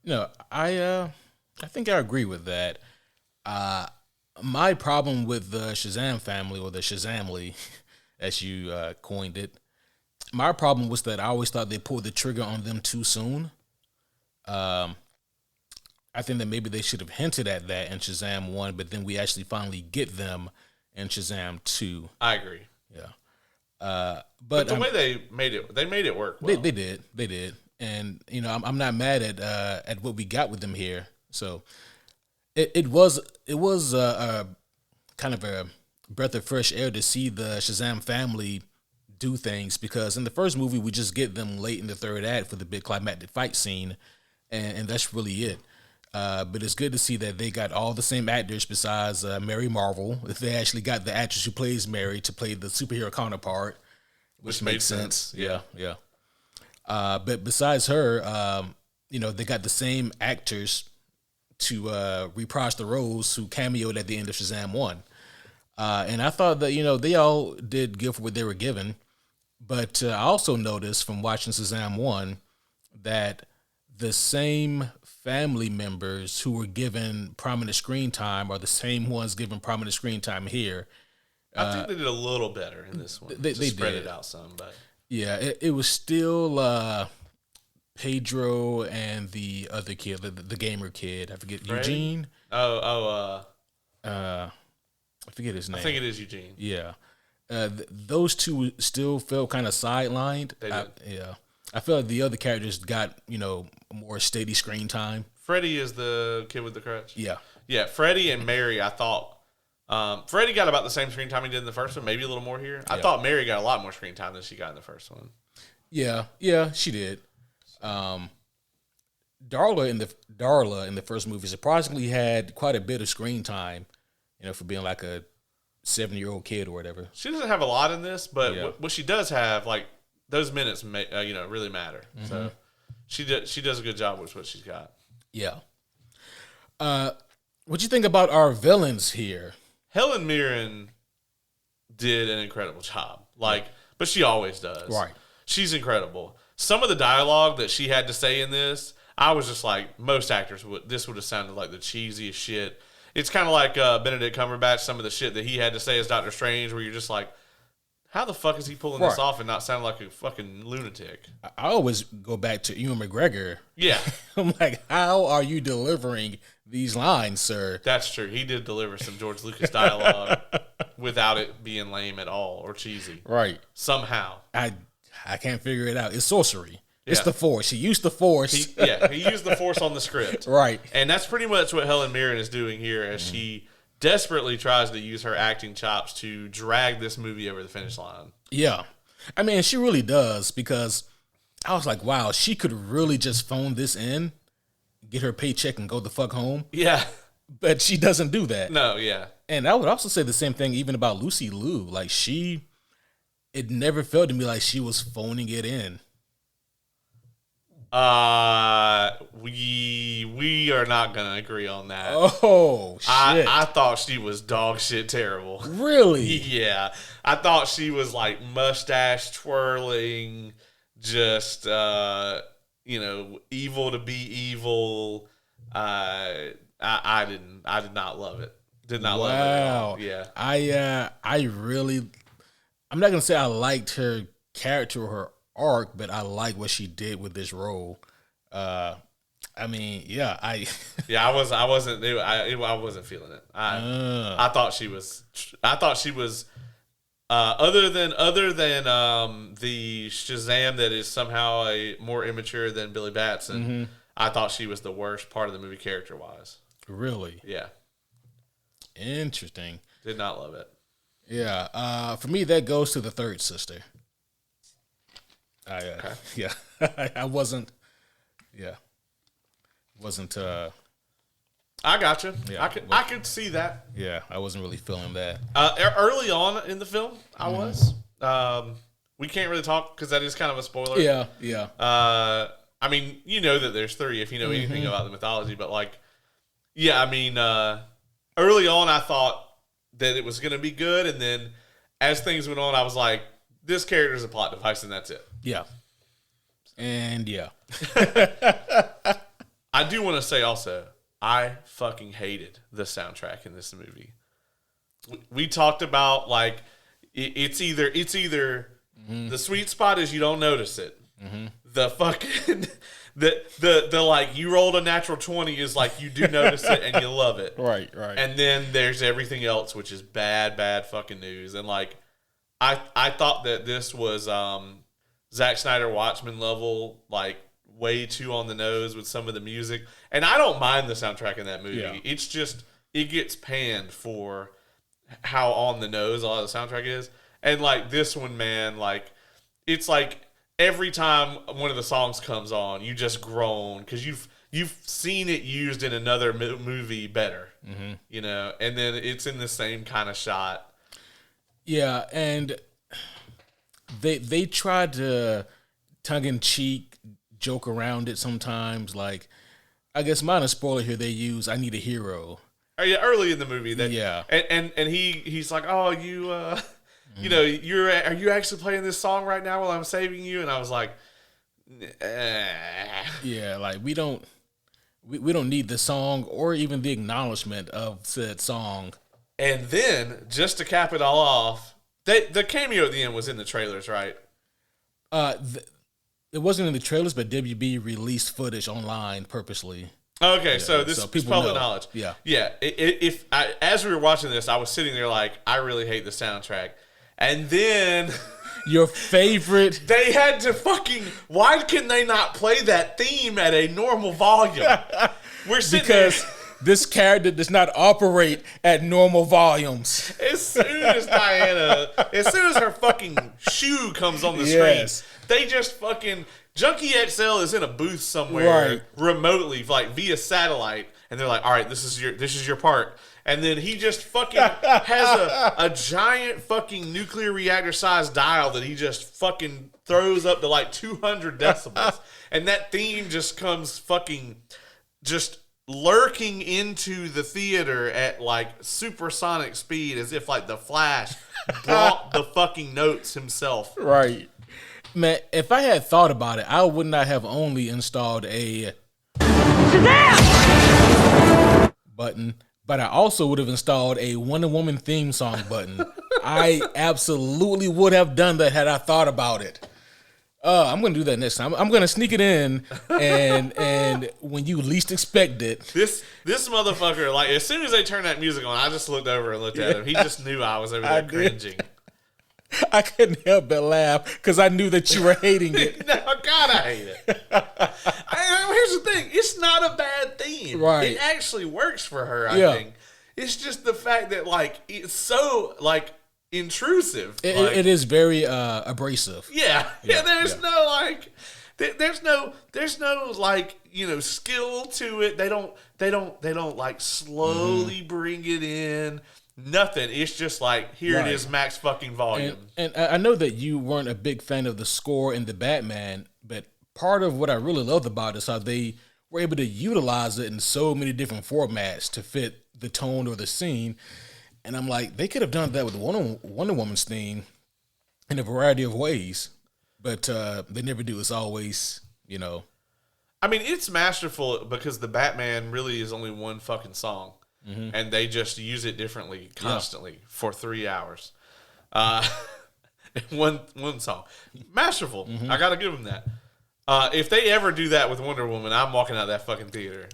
No, I think I agree with that. My problem with the Shazam family, or the Shazamly, as you coined it, my problem was that I always thought they pulled the trigger on them too soon. I think that maybe they should have hinted at that in Shazam 1, but then we actually finally get them in Shazam 2. I agree. Yeah. But the way they made it work well. They did. And, I'm not mad at what we got with them here. So it was a kind of a breath of fresh air to see the Shazam family do things, because in the first movie, we just get them late in the third act for the big climactic fight scene. And that's really it. But it's good to see that they got all the same actors besides Mary Marvel. They actually got the actress who plays Mary to play the superhero counterpart, which makes sense. Yeah. But besides her, they got the same actors to reprise the roles who cameoed at the end of Shazam 1. And I thought that, they all did good for what they were given. But I also noticed from watching Shazam 1 that the same family members who were given prominent screen time are the same ones given prominent screen time here. I think they did a little better in this one. They spread did. It out some, but yeah, it was still Pedro and the other kid, the gamer kid. I forget Freddie? Eugene. I forget his name. I think it is Eugene. Yeah, those two still felt kind of sidelined. They did. Yeah, I felt like the other characters got more steady screen time. Freddie is the kid with the crutch. Yeah, Freddie and Mary. I thought Freddie got about the same screen time he did in the first one, maybe a little more here. I thought Mary got a lot more screen time than she got in the first one. Yeah, she did. Darla in the first movie surprisingly had quite a bit of screen time, for being like a 7-year-old kid or whatever. She doesn't have a lot in this, but Yeah. what she does have, like those minutes, really matter. Mm-hmm. So she does a good job with what she's got. Yeah. What you think about our villains here? Helen Mirren did an incredible job, but she always does. Right. She's incredible. Some of the dialogue that she had to say in this, I was just like, most actors this would have sounded like the cheesiest shit. It's kind of like Benedict Cumberbatch, some of the shit that he had to say as Doctor Strange, where you're just like, how the fuck is he pulling this off and not sound like a fucking lunatic? I always go back to Ewan McGregor. Yeah. I'm like, how are you delivering these lines, sir? That's true. He did deliver some George Lucas dialogue without it being lame at all or cheesy. Right. Somehow. I can't figure it out. It's sorcery. It's Yeah. the Force. He used the Force. He used the Force on the script. Right. And that's pretty much what Helen Mirren is doing here as she desperately tries to use her acting chops to drag this movie over the finish line. Yeah. I mean, she really does, because I was like, wow, she could really just phone this in, get her paycheck, and go the fuck home. Yeah. But she doesn't do that. No, yeah. And I would also say the same thing even about Lucy Liu. Like, it never felt to me like she was phoning it in. We are not gonna agree on that. Oh, shit. I thought she was dog shit terrible. Really? Yeah. I thought she was like mustache twirling, just evil to be evil. I did not love it. Did not love it at all. Yeah. I'm not gonna say I liked her character or her arc, but I like what she did with this role. I mean, yeah, I wasn't feeling it. I thought she was other than the Shazam that is somehow more immature than Billy Batson. Mm-hmm. I thought she was the worst part of the movie character wise. Really Yeah. interesting. Did not love it. Yeah, for me that goes to the third sister. Okay. Yeah, I wasn't. Yeah, wasn't. I got you. Yeah, I could see that. Yeah, I wasn't really feeling that. Early on in the film, I was. We can't really talk because that is kind of a spoiler. Yeah. I mean, you know that there's 3 if you know anything about the mythology, but early on I thought that it was going to be good, and then as things went on, I was like, this character's a plot device, and that's it. Yeah. And yeah. I do want to say also, I fucking hated the soundtrack in this movie. We talked about it's either the sweet spot is you don't notice it. The fucking the you rolled a natural 20 is like you do notice it and you love it. Right. And then there's everything else, which is bad fucking news. And I thought that this was Zack Snyder Watchmen level, way too on the nose with some of the music. And I don't mind the soundtrack in that movie. Yeah. It's just, it gets panned for how on the nose a lot of the soundtrack is. And this one, man, it's every time one of the songs comes on, you just groan because you've seen it used in another movie better, and then it's in the same kind of shot. Yeah, and they tried to tongue in cheek joke around it sometimes, I guess minor spoiler here. They use "I Need a Hero." Oh yeah, early in the movie. Yeah. And he's like, oh, you you know, are you actually playing this song right now while I'm saving you? And I was like, yeah, like we don't need the song or even the acknowledgement of said song. And then just to cap it all off, the cameo at the end was in the trailers, right? It wasn't in the trailers, but WB released footage online purposely. Okay, so this is public knowledge. Yeah. If as we were watching this, I was sitting there like, I really hate the soundtrack. And then your favorite. They had to fucking. Why can they not play that theme at a normal volume? We're sitting because this character does not operate at normal volumes. As soon as her fucking shoe comes on the screen, they just fucking. Junkie XL is in a booth somewhere remotely, like via satellite, and they're like, "All right, this is your part." And then he just fucking has a giant fucking nuclear reactor sized dial that he just fucking throws up to like 200 decibels, and that theme just comes fucking just lurking into the theater at like supersonic speed, as if like the Flash brought the fucking notes himself. Right. Man, if I had thought about it, I would not have only installed a Shazam button, but I also would have installed a Wonder Woman theme song button. I absolutely would have done that had I thought about it. I'm going to do that next time. I'm going to sneak it in, and when you least expect it. This motherfucker, like, as soon as they turned that music on, I just looked over and looked at him. He just knew I was over there cringing. I couldn't help but laugh because I knew that you were hating it. No, God, I hate it. Here's the thing. It's not a bad theme. Right. It actually works for her, I think. It's just the fact that, like, it's so, like, intrusive. It is very abrasive. Yeah. There's no, like... There's no like, you know, skill to it. They don't like slowly bring it in. Nothing. It's just like, here it is, max fucking volume. And I know that you weren't a big fan of the score in the Batman, but part of what I really loved about it is how they were able to utilize it in so many different formats to fit the tone or the scene. And I'm like, they could have done that with Wonder Woman's theme in a variety of ways, but they never do. It's always, you know. I mean, it's masterful because the Batman really is only one fucking song. Mm-hmm. And they just use it differently constantly for 3 hours. One song. Masterful. Mm-hmm. I got to give them that. If they ever do that with Wonder Woman, I'm walking out of that fucking theater.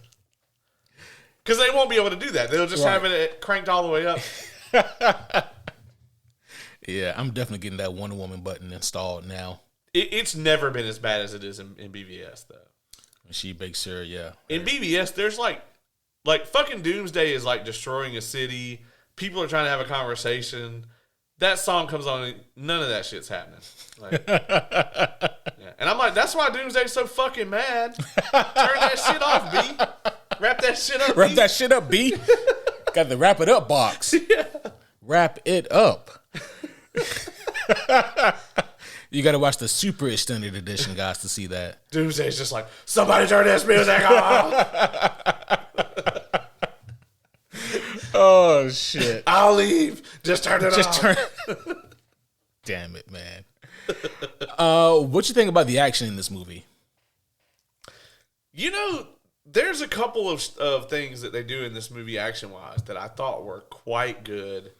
Because they won't be able to do that. They'll just have it cranked all the way up. Yeah, I'm definitely getting that Wonder Woman button installed now. It's never been as bad as it is in BVS, though. She makes sure, yeah. In BVS, there's like fucking Doomsday is like destroying a city. People are trying to have a conversation. That song comes on, and none of that shit's happening. Like, yeah. And I'm like, that's why Doomsday's so fucking mad. Turn that shit off, B. Wrap that shit up, Wrap that shit up, B. Got the wrap it up box. Yeah. Wrap it up. You got to watch the super extended edition, guys, to see that. Doomsday's just like, somebody turn this music off. Oh, shit. I'll leave. Just turn it off. Damn it, man. What you think about the action in this movie? You know, there's a couple of things that they do in this movie action-wise that I thought were quite good.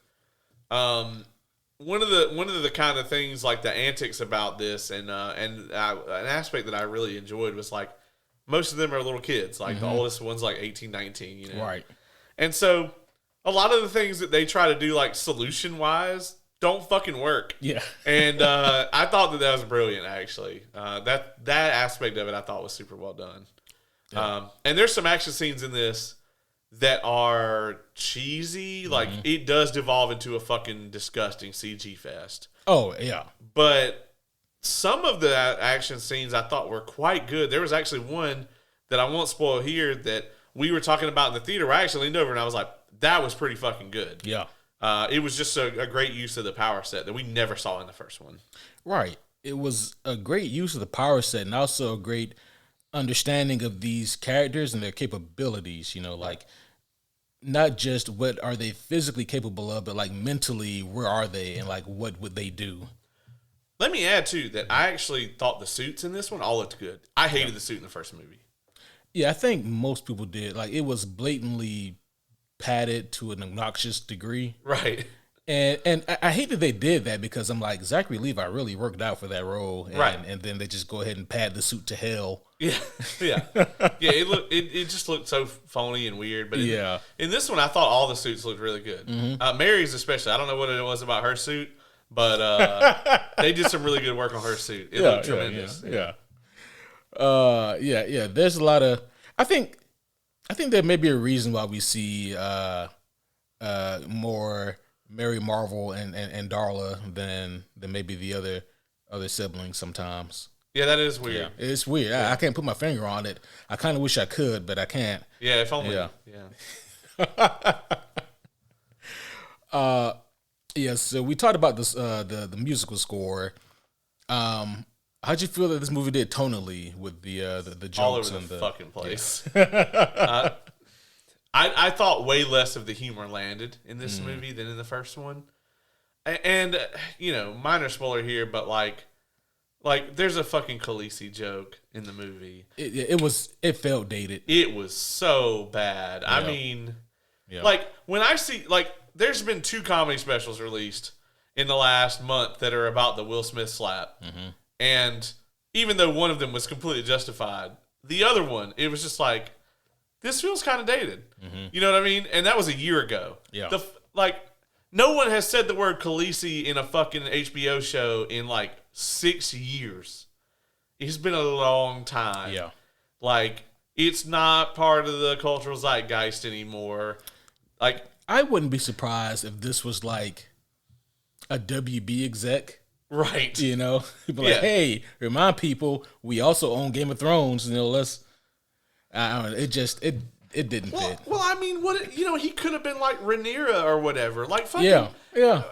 One of the kind of things, like the antics about this, and an aspect that I really enjoyed was like most of them are little kids. Like the oldest one's like 18, 19, you know. Right. And so a lot of the things that they try to do, like solution wise, don't fucking work. Yeah. And I thought that was brilliant, actually. That aspect of it I thought was super well done. Yeah. And there's some action scenes in this that are cheesy. Like, it does devolve into a fucking disgusting CG fest. Oh, yeah. But some of the action scenes I thought were quite good. There was actually one that I won't spoil here that we were talking about in the theater. I actually leaned over and I was like, that was pretty fucking good. Yeah. It was just a great use of the power set that we never saw in the first one. Right. It was a great use of the power set and also a great understanding of these characters and their capabilities. Like not just what are they physically capable of, but like mentally, where are they, and like what would they do? Let me add too that I actually thought the suits in this one all looked good. I hated the suit in the first movie. Yeah, I think most people did. Like it was blatantly padded to an obnoxious degree. Right. And I hate that they did that because I'm like, Zachary Levi really worked out for that role. Right. And then they just go ahead and pad the suit to hell. Yeah. Yeah. Yeah, it just looked so phony and weird. But in this one, I thought all the suits looked really good. Mary's especially. I don't know what it was about her suit, but they did some really good work on her suit. It looked tremendous. Yeah. There's a lot of I think there may be a reason why we see more Mary Marvel and Darla than maybe the other siblings sometimes. Yeah, that is weird. Yeah, it's weird. I can't put my finger on it. I kind of wish I could, but I can't. Yeah, if only. Yeah. So we talked about this the musical score. How'd you feel that this movie did tonally with the jokes all over and the fucking place? I thought way less of the humor landed in this movie than in the first one. And minor spoiler here, but like there's a fucking Khaleesi joke in the movie. It felt dated. It was so bad. I mean, like when I see there's been 2 comedy specials released in the last month that are about the Will Smith slap. And even though one of them was completely justified, the other one, it was just like, this feels kind of dated. You know what I mean? And that was a year ago. Yeah. No one has said the word Khaleesi in a fucking HBO show in like 6 years. It's been a long time. Yeah. Like, it's not part of the cultural zeitgeist anymore. Like, I wouldn't be surprised if this was like a WB exec. Right. People like, hey, remind people we also own Game of Thrones. Let's. I don't know. It didn't fit. Well, I mean, he could have been like Rhaenyra or whatever. Like fucking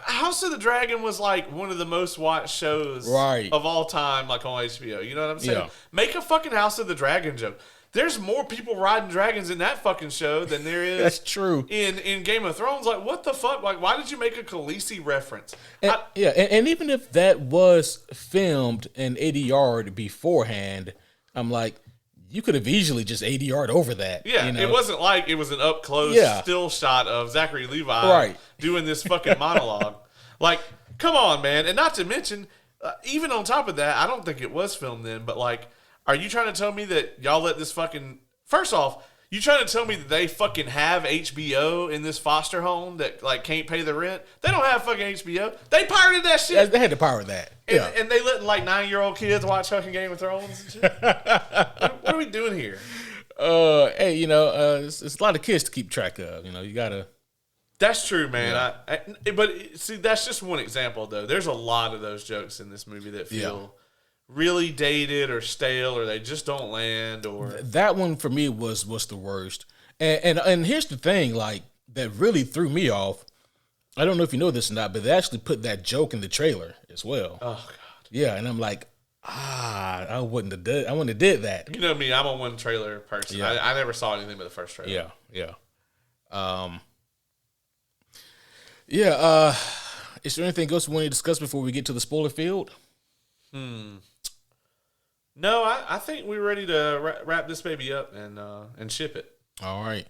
House of the Dragon was like one of the most watched shows of all time, like on HBO. You know what I'm saying? Yeah. Make a fucking House of the Dragon joke. There's more people riding dragons in that fucking show than there is. That's true. In Game of Thrones, like what the fuck? Like, why did you make a Khaleesi reference? And even if that was filmed in ADR beforehand, I'm like, you could have easily just ADR'd over that. Yeah, it wasn't like it was an up close still shot of Zachary Levi doing this fucking monologue. Like, come on, man. And not to mention, even on top of that, I don't think it was filmed then, but like, are you trying to tell me that y'all let this fucking... First off, you trying to tell me that they fucking have HBO in this foster home that like can't pay the rent? They don't have fucking HBO. They pirated that shit. They had to pirate that. And they let like 9-year-old kids watch fucking Game of Thrones and shit. What are we doing here? Hey, it's a lot of kids to keep track of. You gotta... That's true, man. But see, that's just one example, though. There's a lot of those jokes in this movie that feel... really dated or stale, or they just don't land, or that one for me was the worst. And here's the thing, like that really threw me off. I don't know if you know this or not, but they actually put that joke in the trailer as well. Oh god, yeah, and I'm like, I wouldn't have did that. You know me, I'm a one trailer person. Yeah. I never saw anything but the first trailer. Is there anything else we want to discuss before we get to the spoiler field? No, I think we're ready to wrap this baby up and ship it. All right.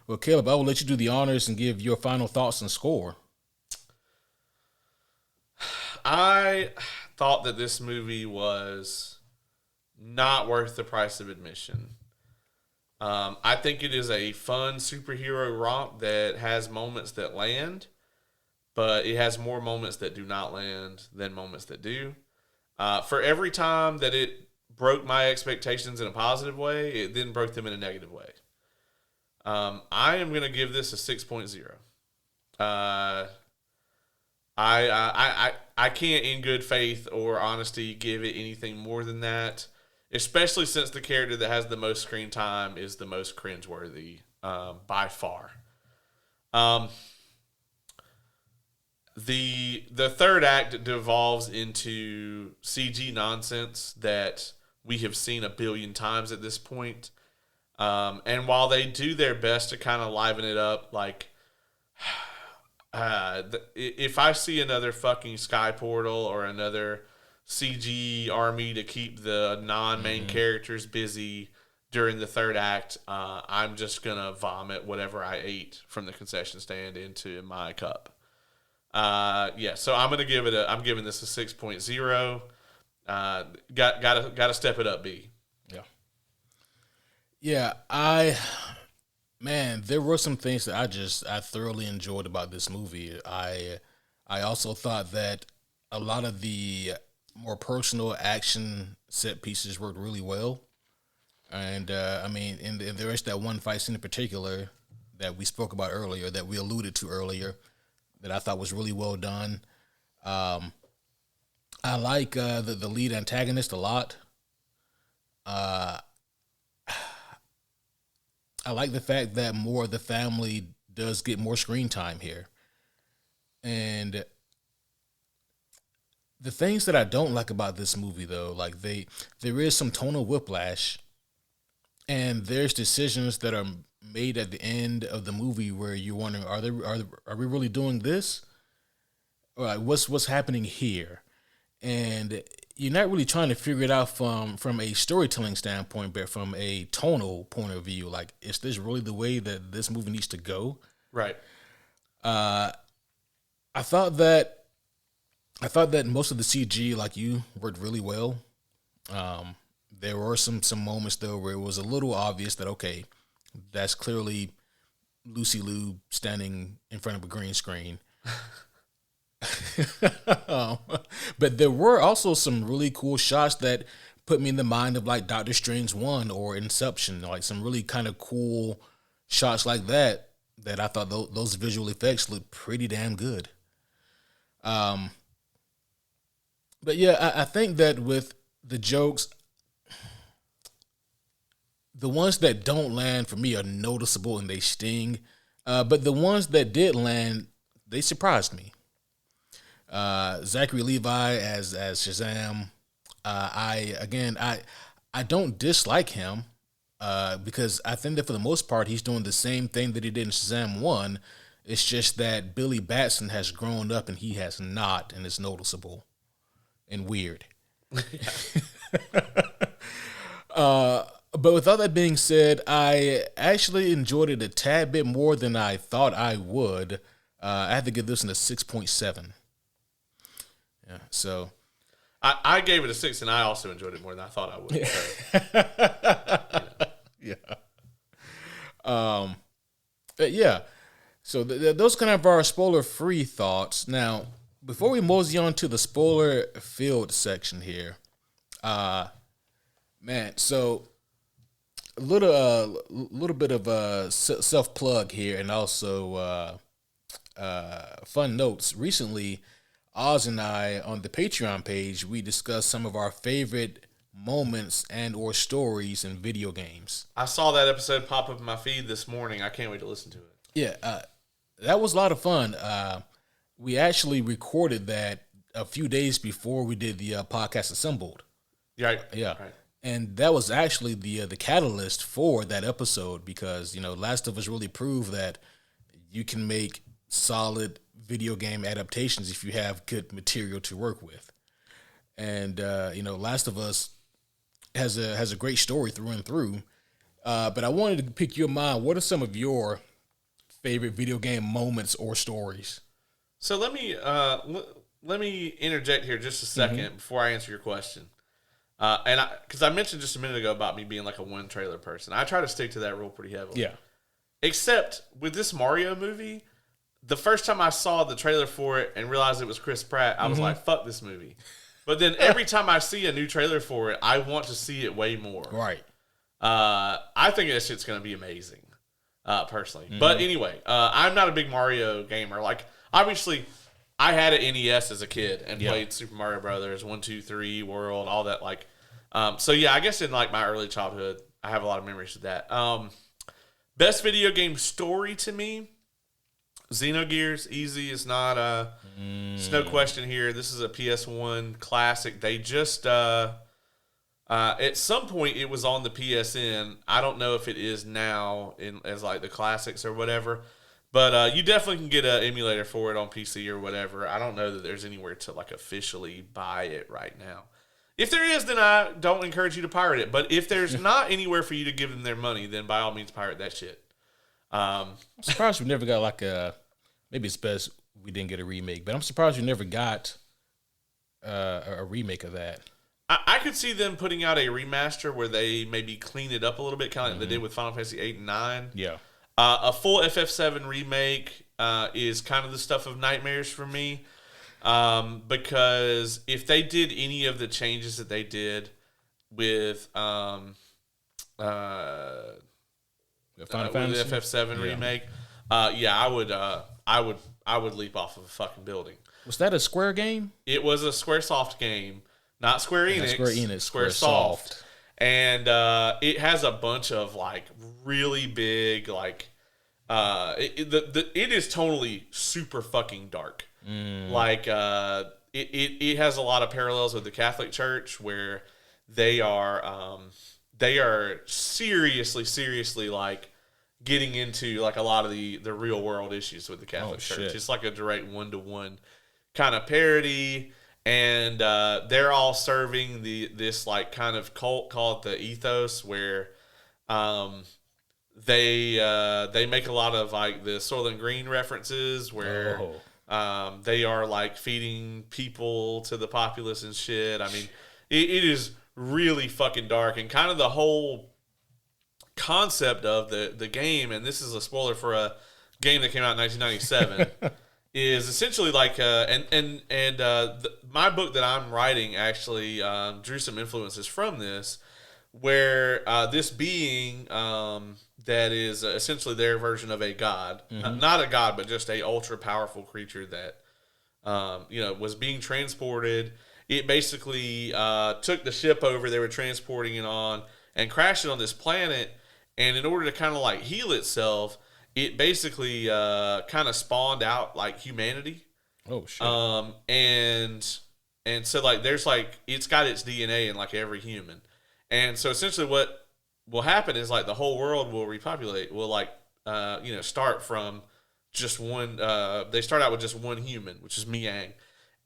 Well, Caleb, I will let you do the honors and give your final thoughts and score. I thought that this movie was not worth the price of admission. I think it is a fun superhero romp that has moments that land, but it has more moments that do not land than moments that do. For every time that it broke my expectations in a positive way, it then broke them in a negative way. I am going to give this a 6.0. I can't in good faith or honesty give it anything more than that, especially since the character that has the most screen time is the most cringeworthy by far. The third act devolves into CG nonsense that we have seen a billion times at this point. And while they do their best to kind of liven it up, like, if I see another fucking Sky Portal or another CG army to keep the non-main characters busy during the third act, I'm just gonna vomit whatever I ate from the concession stand into my cup. So I'm giving this a 6.0. Gotta step it up, B. Yeah, there were some things that I thoroughly enjoyed about this movie. I also thought that a lot of the more personal action set pieces worked really well. And and there is that one fight scene in particular that we spoke about earlier, that we alluded to earlier, that I thought was really well done. I like the lead antagonist a lot. I like the fact that more of the family does get more screen time here. And the things that I don't like about this movie, though, like there is some tonal whiplash, and there's decisions that are made at the end of the movie where you're wondering, are we really doing this? Or like, what's happening here? And you're not really trying to figure it out from a storytelling standpoint, but from a tonal point of view. Like, is this really the way that this movie needs to go? Right. I thought that most of the CG, like you, worked really well. There were some moments though where it was a little obvious that, okay, that's clearly Lucy Liu standing in front of a green screen. But there were also some really cool shots that put me in the mind of like Doctor Strange 1 or Inception, like some really kind of cool shots like that I thought those visual effects looked pretty damn good. But yeah, I think that with the jokes, the ones that don't land for me are noticeable and they sting. But the ones that did land, they surprised me. Zachary Levi as Shazam. I don't dislike him because I think that for the most part he's doing the same thing that he did in Shazam 1. It's just that Billy Batson has grown up and he has not, and it's noticeable and weird. But with all that being said, I actually enjoyed it a tad bit more than I thought I would. I had to give this one a 6.7. Yeah, so I gave it a 6, and I also enjoyed it more than I thought I would. Yeah. But yeah. So those kind of are spoiler-free thoughts. Now, before we mosey on to the spoiler-filled section here, so a little bit of a self-plug here, and also fun notes. Recently, Oz and I, on the Patreon page, we discussed some of our favorite moments and or stories in video games. I saw that episode pop up in my feed this morning. I can't wait to listen to it. Yeah, that was a lot of fun. We actually recorded that a few days before we did the podcast Assembled. Yeah. Right. And that was actually the catalyst for that episode because, Last of Us really proved that you can make solid video game adaptations if you have good material to work with. And, Last of Us has a great story through and through. But I wanted to pick your mind. What are some of your favorite video game moments or stories? So let me interject here just a second before I answer your question. Because I mentioned just a minute ago about me being like a one trailer person. I try to stick to that rule pretty heavily. Yeah. Except with this Mario movie, the first time I saw the trailer for it and realized it was Chris Pratt, I was like, fuck this movie. But then every time I see a new trailer for it, I want to see it way more. Right. I think that shit's going to be amazing, personally. But anyway, I'm not a big Mario gamer. Like, obviously, I had an NES as a kid and played Super Mario Brothers, 1, 2, 3, World, all that. Like, so yeah, I guess in like my early childhood, I have a lot of memories of that. Best video game story to me, Xenogears, easy. It's not it's no question here. This is a PS1 classic. They just At some point, it was on the PSN. I don't know if it is now as like the classics or whatever. But you definitely can get an emulator for it on PC or whatever. I don't know that there's anywhere to like officially buy it right now. If there is, then I don't encourage you to pirate it. But if there's not anywhere for you to give them their money, then by all means pirate that shit. I'm surprised we never got like a. Maybe it's best we didn't get a remake, but I'm surprised we never got a remake of that. I could see them putting out a remaster where they maybe clean it up a little bit, kind of like they did with Final Fantasy 8 and 9. Yeah. A full FF7 remake is kind of the stuff of nightmares for me. Because if they did any of the changes that they did with Final with Fantasy? the FF7 remake, I would leap off of a fucking building. Was that a Square game? It was a SquareSoft game, not Square Enix. Square Enix, SquareSoft. And it has a bunch of like really big like it is totally super fucking dark. Like it has a lot of parallels with the Catholic Church where they are seriously like getting into like a lot of the real world issues with the Catholic Church. Shit. It's like a direct 1-to-1 kind of parody. And they're all serving this like kind of cult called the Ethos, where they make a lot of like the Soylent Green references, where they are like feeding people to the populace and shit. I mean, it is really fucking dark, and kind of the whole concept of the game. And this is a spoiler for a game that came out in 1997. Is essentially like my book that I'm writing actually drew some influences from this, where this being that is essentially their version of a god, not a god, but just a ultra powerful creature that was being transported. It basically took the ship over they were transporting it on and crashed it on this planet, and in order to kind of like heal itself, it basically kind of spawned out like humanity. Oh shit. And so like there's like it's got its DNA in like every human. And so essentially what will happen is like the whole world will repopulate. Will like start from just one they start out with just one human, which is Miang.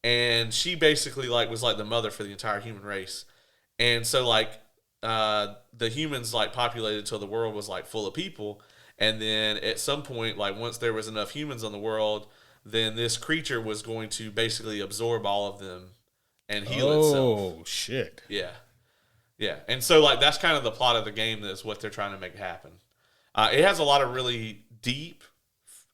And she basically like was like the mother for the entire human race. And so like the humans like populated till the world was like full of people. And then at some point, like once there was enough humans on the world, then this creature was going to basically absorb all of them and heal itself. Oh, shit. Yeah. Yeah. And so like that's kind of the plot of the game. That's what they're trying to make happen. It has a lot of really deep,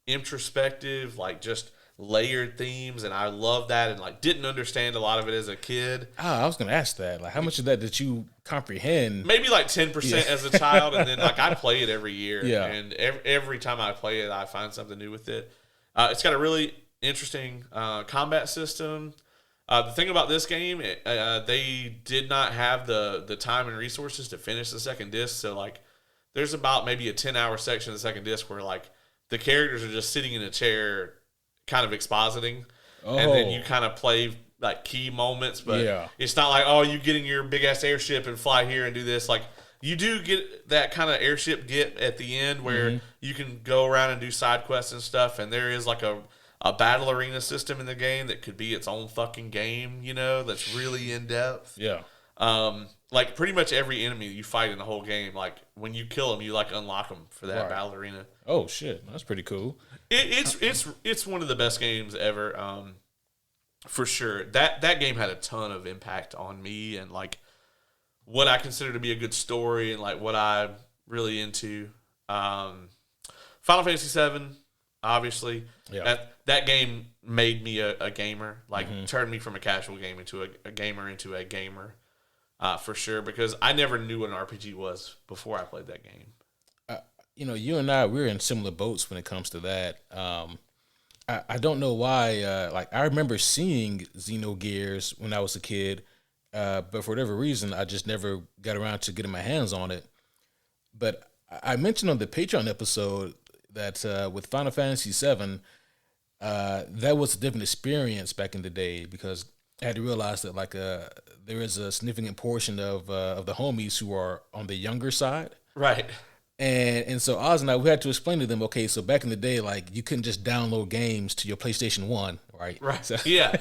introspective, like just layered themes, and I love that, and like didn't understand a lot of it as a kid. I was gonna ask that. Like, how much of that did you comprehend? Maybe like 10% as a child, and then like I play it every year. Yeah. And every time I play it, I find something new with it. It's got a really interesting combat system. The thing about this game, they did not have the time and resources to finish the second disc, so like there's about maybe a 10-hour section of the second disc where like the characters are just sitting in a chair kind of expositing, and then you kind of play like key moments, but it's not like, oh, you get in your big ass airship and fly here and do this. Like you do get that kind of airship get at the end where you can go around and do side quests and stuff, and there is like a battle arena system in the game that could be its own fucking game, that's really in depth. Yeah. Like pretty much every enemy you fight in the whole game, like when you kill them, you like unlock them for that battle arena. Oh shit, that's pretty cool. It's one of the best games ever, for sure. That game had a ton of impact on me and like what I consider to be a good story and like what I'm really into. Final Fantasy VII, obviously. Yeah. That game made me a gamer. Like turned me from a casual game into a gamer into a gamer. For sure, because I never knew what an RPG was before I played that game. You and I, we're in similar boats when it comes to that. I don't know why. Like I remember seeing Xenogears when I was a kid, but for whatever reason, I just never got around to getting my hands on it. But I mentioned on the Patreon episode that with Final Fantasy VII, that was a different experience back in the day because I had to realize that like there is a significant portion of the homies who are on the younger side. Right. And so Oz and I, we had to explain to them, okay, so back in the day, like you couldn't just download games to your PlayStation 1, right? Right. So Yeah.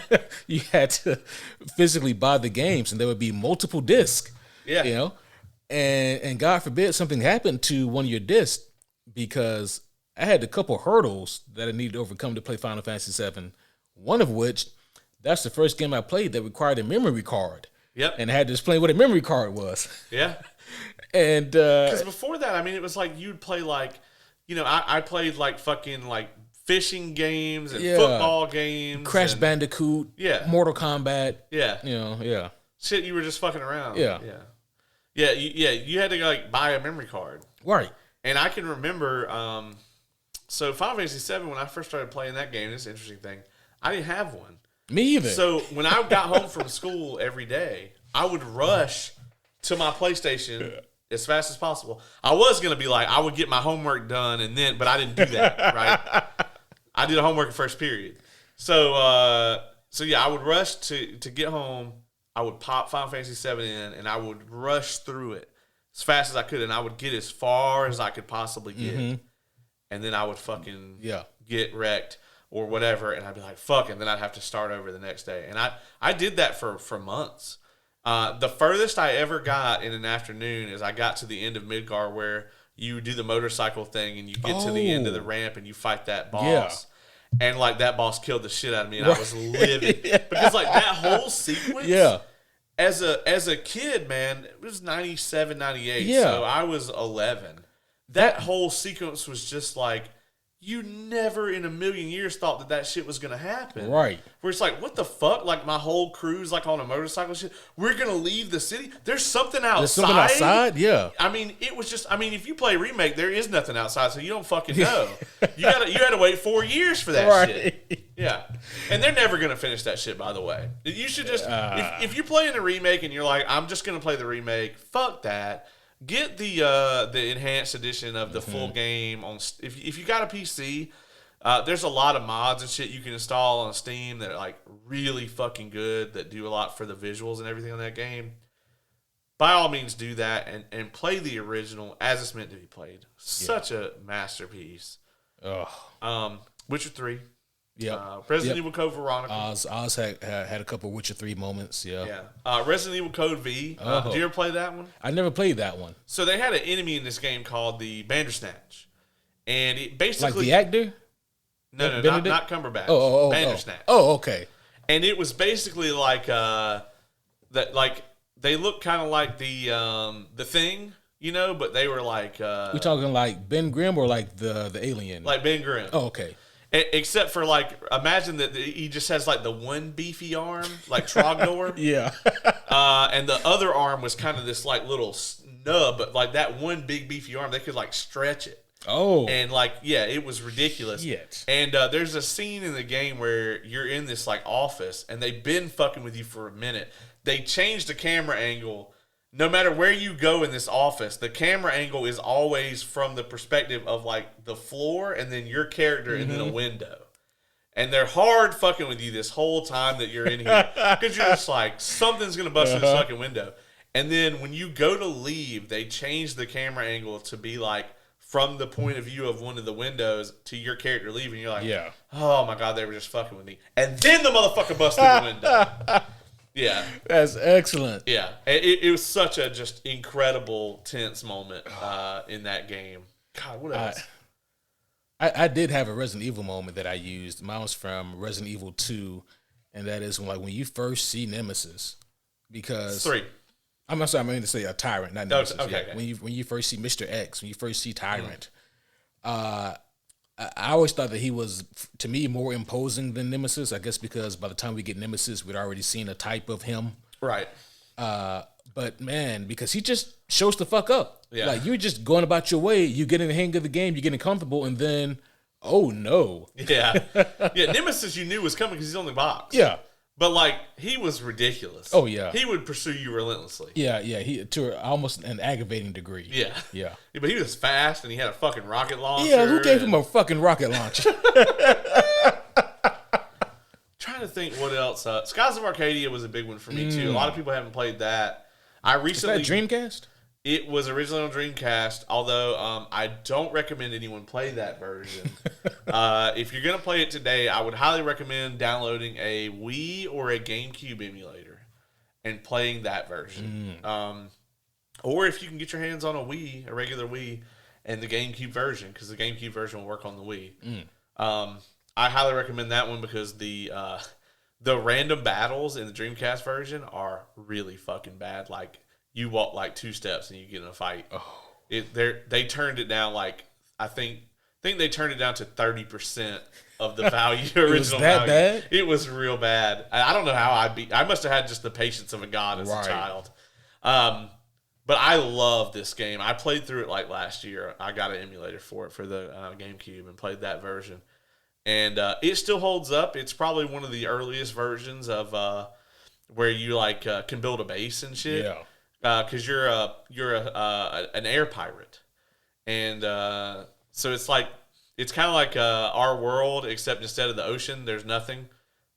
you had to physically buy the games, and there would be multiple discs. Yeah. You know, and God forbid something happened to one of your discs, because I had a couple hurdles that I needed to overcome to play Final Fantasy VII. One of which, that's the first game I played that required a memory card. Yep. And I had to explain what a memory card was. Yeah. And because before that, I mean, it was like you'd play like, you know, I played like fucking like fishing games and football games, Crash Bandicoot, Mortal Kombat, shit. You were just fucking around, yeah. You had to like buy a memory card, right? And I can remember, so Final Fantasy VII, when I first started playing that game, this interesting thing, I didn't have one. Me either. So when I got home from school every day, I would rush to my PlayStation as fast as possible. I was going to be like, I would get my homework done but I didn't do that, right? I did the homework in first period. So I would rush to get home. I would pop Final Fantasy VII in, and I would rush through it as fast as I could, and I would get as far as I could possibly get. And then I would fucking get wrecked or whatever, and I'd be like, fuck, and then I'd have to start over the next day. And I did that for months. The furthest I ever got in an afternoon is I got to the end of Midgar, where you do the motorcycle thing and you get to the end of the ramp and you fight that boss. And like that boss killed the shit out of me, and I was livid because like that whole sequence. As a kid, man, it was 97, 98. So I was 11. That whole sequence was just like, you never in a million years thought that shit was going to happen. Right. Where it's like, what the fuck? Like, my whole crew's like on a motorcycle shit. We're going to leave the city? There's something outside. There's something outside? Yeah. I mean, it was just, if you play Remake, there is nothing outside, so you don't fucking know. You had to wait 4 years for that shit. Yeah. And they're never going to finish that shit, by the way. You should just, if you play in a Remake and you're like, I'm just going to play the Remake, fuck that. Get the enhanced edition of the full game on. If you got a PC, there's a lot of mods and shit you can install on Steam that are like really fucking good, that do a lot for the visuals and everything on that game. By all means, do that and play the original as it's meant to be played. Such a masterpiece. Witcher 3. Resident Evil Code Veronica. Oz had a couple Witcher 3 moments. Resident Evil Code V. Did you ever play that one? I never played that one. So they had an enemy in this game called the Bandersnatch, and it basically like the actor. No, not Cumberbatch. Bandersnatch. Okay. And it was basically like that. Like they looked kind of like the Thing, you know, but they were like. We talking like Ben Grimm or like the alien? Like Ben Grimm. Oh, okay. Except for like, imagine that he just has like the one beefy arm, like Trogdor. And the other arm was kind of this like little snub, but like that one big beefy arm, they could like stretch it. And like, it was ridiculous. And there's a scene in the game where you're in this like office, and they've been fucking with you for a minute. They changed the camera angle. No matter where you go in this office, the camera angle is always from the perspective of like the floor and then your character and then a window. And they're hard fucking with you this whole time that you're in here, because you're just like, something's going to bust through this fucking window. And then when you go to leave, they change the camera angle to be like from the point of view of one of the windows to your character leaving. You're like, oh my God, they were just fucking with me. And then the motherfucker busts through the window. Yeah. That's excellent. Yeah. It was such a just incredible, tense moment in that game. God, what else? I did have a Resident Evil moment that I used. Mine was from Resident Evil 2, and that is when you first see Nemesis. Because 3. I'm sorry, I meant to say a Tyrant, not Nemesis. Okay. When you first see Mr. X, when you first see Tyrant, I always thought that he was, to me, more imposing than Nemesis. I guess because by the time we get Nemesis, we'd already seen a type of him. Right. But man, because he just shows the fuck up. Yeah. Like, you're just going about your way, you get in the hang of the game, you're getting comfortable, and then, oh no. Yeah. Nemesis you knew was coming because he's on the box. Yeah. But like, he was ridiculous. Oh yeah. He would pursue you relentlessly. Yeah. He to almost an aggravating degree. Yeah. But he was fast, and he had a fucking rocket launcher. Yeah, who gave him a fucking rocket launcher? Trying to think what else. Skies of Arcadia was a big one for me too. A lot of people haven't played that. I recently Is that Dreamcast? It was originally on Dreamcast, although I don't recommend anyone play that version. If you're going to play it today, I would highly recommend downloading a Wii or a GameCube emulator and playing that version. Or if you can get your hands on a Wii, a regular Wii, and the GameCube version, because the GameCube version will work on the Wii. I highly recommend that one because the random battles in the Dreamcast version are really fucking bad. Like, you walk like 2 steps and you get in a fight. Oh. They turned it down like I think they turned it down to 30% of the value original. It was that bad? It was real bad. I don't know how I must have had just the patience of a god as a child. But I love this game. I played through it like last year. I got an emulator for it for the GameCube and played that version. And it still holds up. It's probably one of the earliest versions of where you like can build a base and shit. Yeah. Because you're an air pirate, and so it's kind of like our world, except instead of the ocean, there's nothing.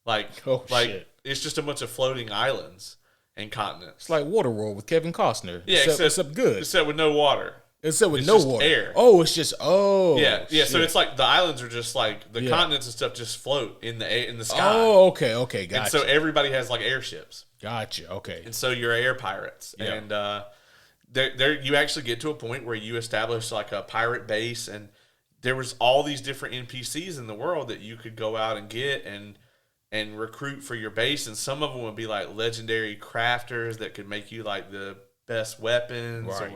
Shit. It's just a bunch of floating islands and continents. It's like Waterworld with Kevin Costner. Yeah, except good. Except with no water. Except with no water. Air. Oh, it's just yeah. Shit. So it's like the islands are just like the continents and stuff just float in the sky. Oh, okay, gotcha. And so everybody has like airships. Gotcha. Okay. And so you're air pirates, and there you actually get to a point where you establish like a pirate base, and there was all these different NPCs in the world that you could go out and get and recruit for your base, and some of them would be like legendary crafters that could make you like the best weapons, right.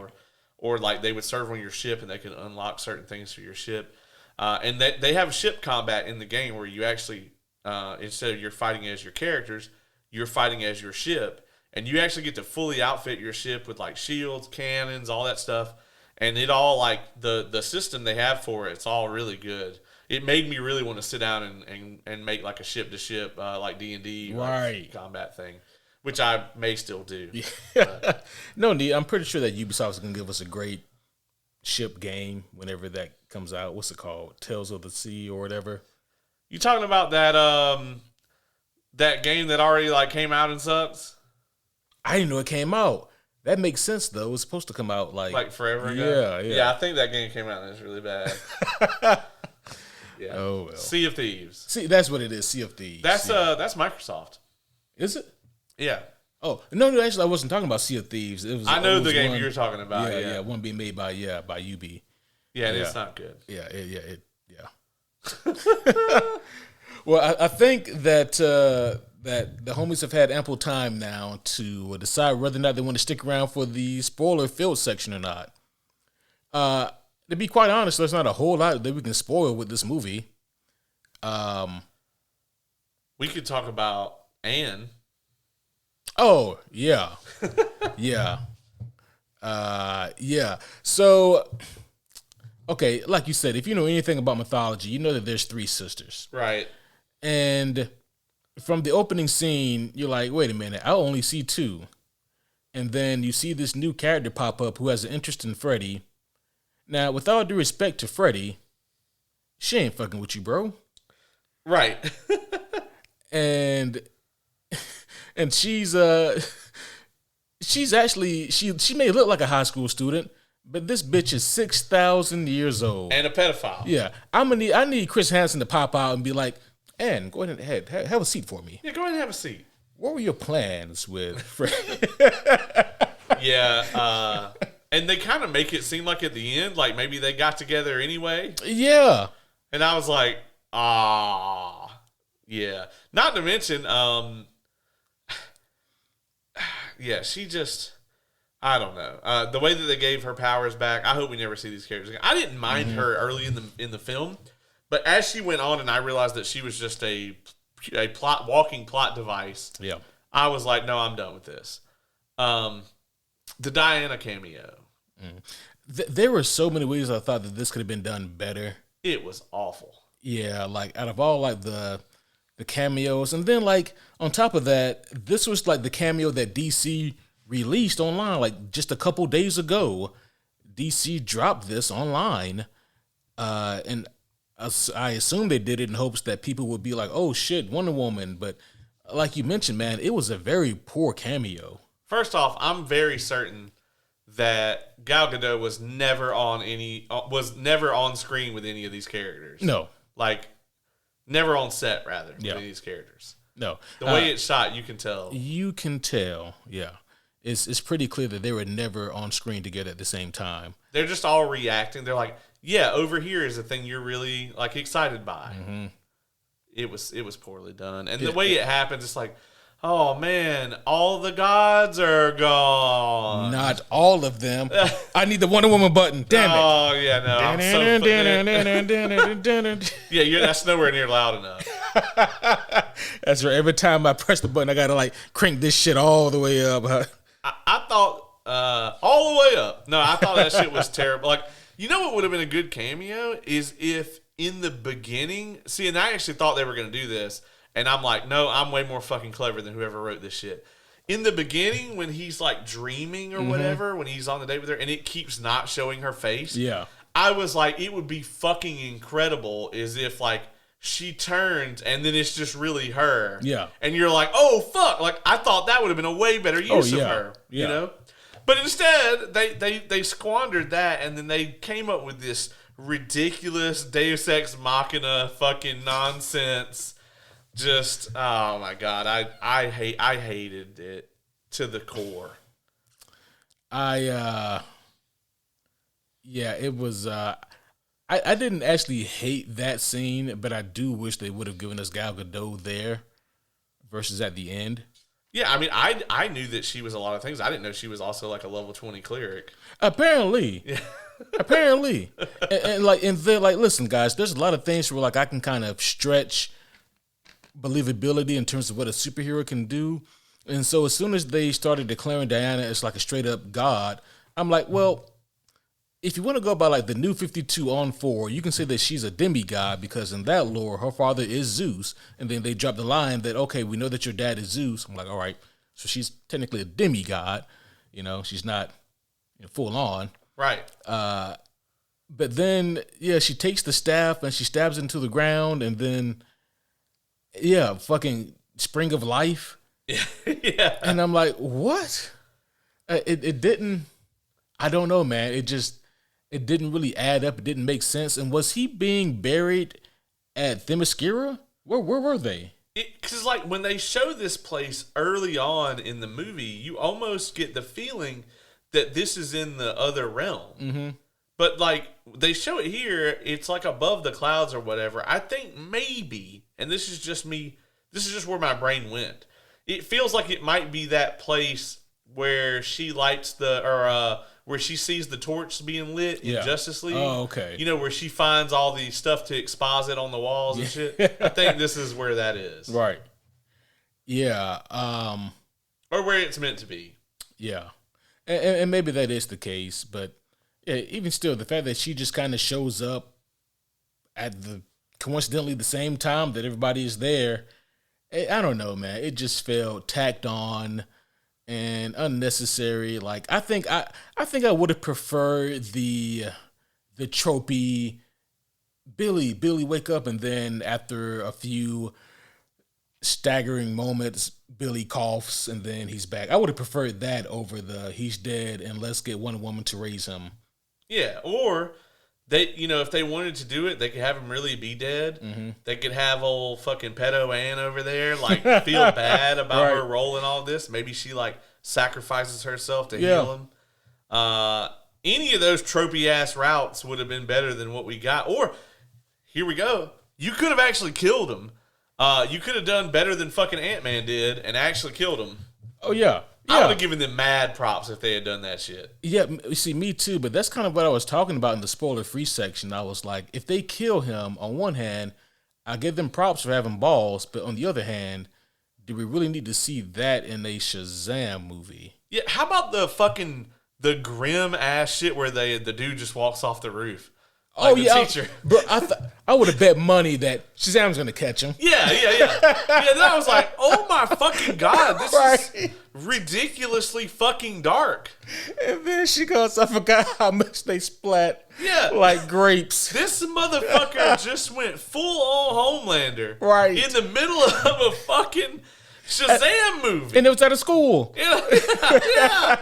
or like they would serve on your ship and they could unlock certain things for your ship. And they have ship combat in the game where you actually instead of you're fighting as your characters, you're fighting as your ship, and you actually get to fully outfit your ship with like shields, cannons, all that stuff. And it all like the system they have for it's all really good. It made me really want to sit down and make like a ship to ship like D&D right. combat thing, which I may still do. No need. I'm pretty sure that Ubisoft's gonna give us a great ship game whenever that comes out. What's it called? Tales of the Sea or whatever. You talking about that that game that already like came out and sucks? I didn't know it came out. That makes sense though. It's supposed to come out like forever ago. Yeah. I think that game came out and it's really bad. Yeah. Oh well. Sea of Thieves. See, that's what it is. Sea of Thieves. That's Microsoft. Is it? Yeah. Oh no! Actually, I wasn't talking about Sea of Thieves. It was. I know the game you're talking about. Yeah, one being made by UB. Yeah, it's not good. Yeah. Well, I think that that the homies have had ample time now to decide whether or not they want to stick around for the spoiler-filled section or not. To be quite honest, there's not a whole lot that we can spoil with this movie. We could talk about Anne. Oh, yeah. Yeah. Yeah. So, okay, like you said, if you know anything about mythology, you know that there's 3 sisters. Right. And from the opening scene, you're like, wait a minute, I only see 2. And then you see this new character pop up who has an interest in Freddy. Now, with all due respect to Freddy, she ain't fucking with you, bro. Right. And she's actually she may look like a high school student, but this bitch is 6,000 years old and a pedophile. Yeah, I need Chris Hansen to pop out and be like, "Ann, go ahead, have a seat for me." Yeah, go ahead and have a seat. What were your plans with Fred? Yeah, and they kind of make it seem like at the end, like maybe they got together anyway. Yeah, and I was like, yeah. Not to mention, yeah, she just, I don't know. The way that they gave her powers back, I hope we never see these characters again. I didn't mind her early in the film, but as she went on and I realized that she was just a walking plot device, yeah, I was like, no, I'm done with this. The Diana cameo. There were so many ways I thought that this could have been done better. It was awful. Yeah, like out of all like the cameos, and then like on top of that, this was like the cameo that DC released online like just a couple days ago. DC dropped this online, and I assume they did it in hopes that people would be like, "Oh shit, Wonder Woman." But like you mentioned, man, it was a very poor cameo. First off, I'm very certain that Gal Gadot was never on screen with any of these characters. No, Like, never on set, rather, with Yeah. any of these characters. no. The way it's shot, you can tell. You can tell, yeah. It's pretty clear that they were never on screen together at the same time. They're just all reacting. They're like, yeah, over here is a thing you're really, like, excited by. Mm-hmm. It was poorly done. And the way it happens, it's like, oh, man, all the gods are gone. Not all of them. I need the Wonder Woman button. Damn it. Oh, yeah, no. I'm so yeah, that's nowhere near loud enough. That's right. Every time I press the button, I gotta like crank this shit all the way up. I thought all the way up. No, I thought that shit was terrible. Like, you know what would have been a good cameo is if in the beginning, see, and I actually thought they were going to do this, and I'm like, no, I'm way more fucking clever than whoever wrote this shit. In the beginning, when he's like dreaming or whatever, when he's on the date with her, and it keeps not showing her face, Yeah. I was like, it would be fucking incredible as if like she turns and then it's just really her. Yeah. And you're like, oh fuck! Like I thought that would have been a way better use of her. Yeah. You know. But instead, they squandered that, and then they came up with this ridiculous Deus Ex Machina fucking nonsense. Just oh my god, I hated it to the core. Yeah, it was. I didn't actually hate that scene, but I do wish they would have given us Gal Gadot there versus at the end. Yeah, I mean, I knew that she was a lot of things. I didn't know she was also like a level 20 cleric. Apparently. Yeah. Apparently. And listen, guys, there's a lot of things where like I can kind of stretch believability in terms of what a superhero can do. And so as soon as they started declaring Diana as like a straight up god, I'm like, well, if you want to go by like the new 52 on 4, you can say that she's a demigod because in that lore, her father is Zeus. And then they drop the line that, okay, we know that your dad is Zeus. I'm like, all right, so she's technically a demigod. You know, she's not full on. Right. But then, yeah, she takes the staff and she stabs it into the ground. And then, yeah, fucking spring of life. Yeah. And I'm like, what? It didn't, I don't know, man. It didn't really add up. It didn't make sense. And was he being buried at Themyscira? Where were they? Because like when they show this place early on in the movie, you almost get the feeling that this is in the other realm. Mm-hmm. But like they show it here, it's like above the clouds or whatever. I think maybe, and this is just me, this is just where my brain went. It feels like it might be that place where she lights where she sees the torch being lit in Justice League. Oh, okay. You know, where she finds all the stuff to exposit on the walls and shit. I think this is where that is. Right. Yeah. Or where it's meant to be. Yeah. And maybe that is the case, but yeah, even still, the fact that she just kind of shows up at coincidentally the same time that everybody is there, I don't know, man. It just felt tacked on and unnecessary. Like I think I would have preferred the tropey Billy wake up and then after a few staggering moments Billy coughs and then he's back. I would have preferred that over the he's dead and let's get Wonder Woman to raise him. Yeah, or they, if they wanted to do it, they could have him really be dead. Mm-hmm. They could have old fucking pedo Ann over there, like feel bad about her role in all this. Maybe she like sacrifices herself to heal him. Any of those tropey ass routes would have been better than what we got. Or here we go. You could have actually killed him. You could have done better than fucking Ant-Man did and actually killed him. Oh yeah. I would have given them mad props if they had done that shit. Yeah, see, me too, but that's kind of what I was talking about in the spoiler-free section. I was like, if they kill him, on one hand, I give them props for having balls, but on the other hand, do we really need to see that in a Shazam movie? Yeah, how about the grim-ass shit where the dude just walks off the roof? Oh the yeah, teacher. bro. I would have bet money that Shazam's gonna catch him. Yeah. Then I was like, oh my fucking God, this Right. is ridiculously fucking dark. And then she goes, I forgot how much they splat. Yeah. Like grapes. This motherfucker just went full on Homelander. Right. In the middle of a fucking Shazam movie. And it was out of school. Yeah.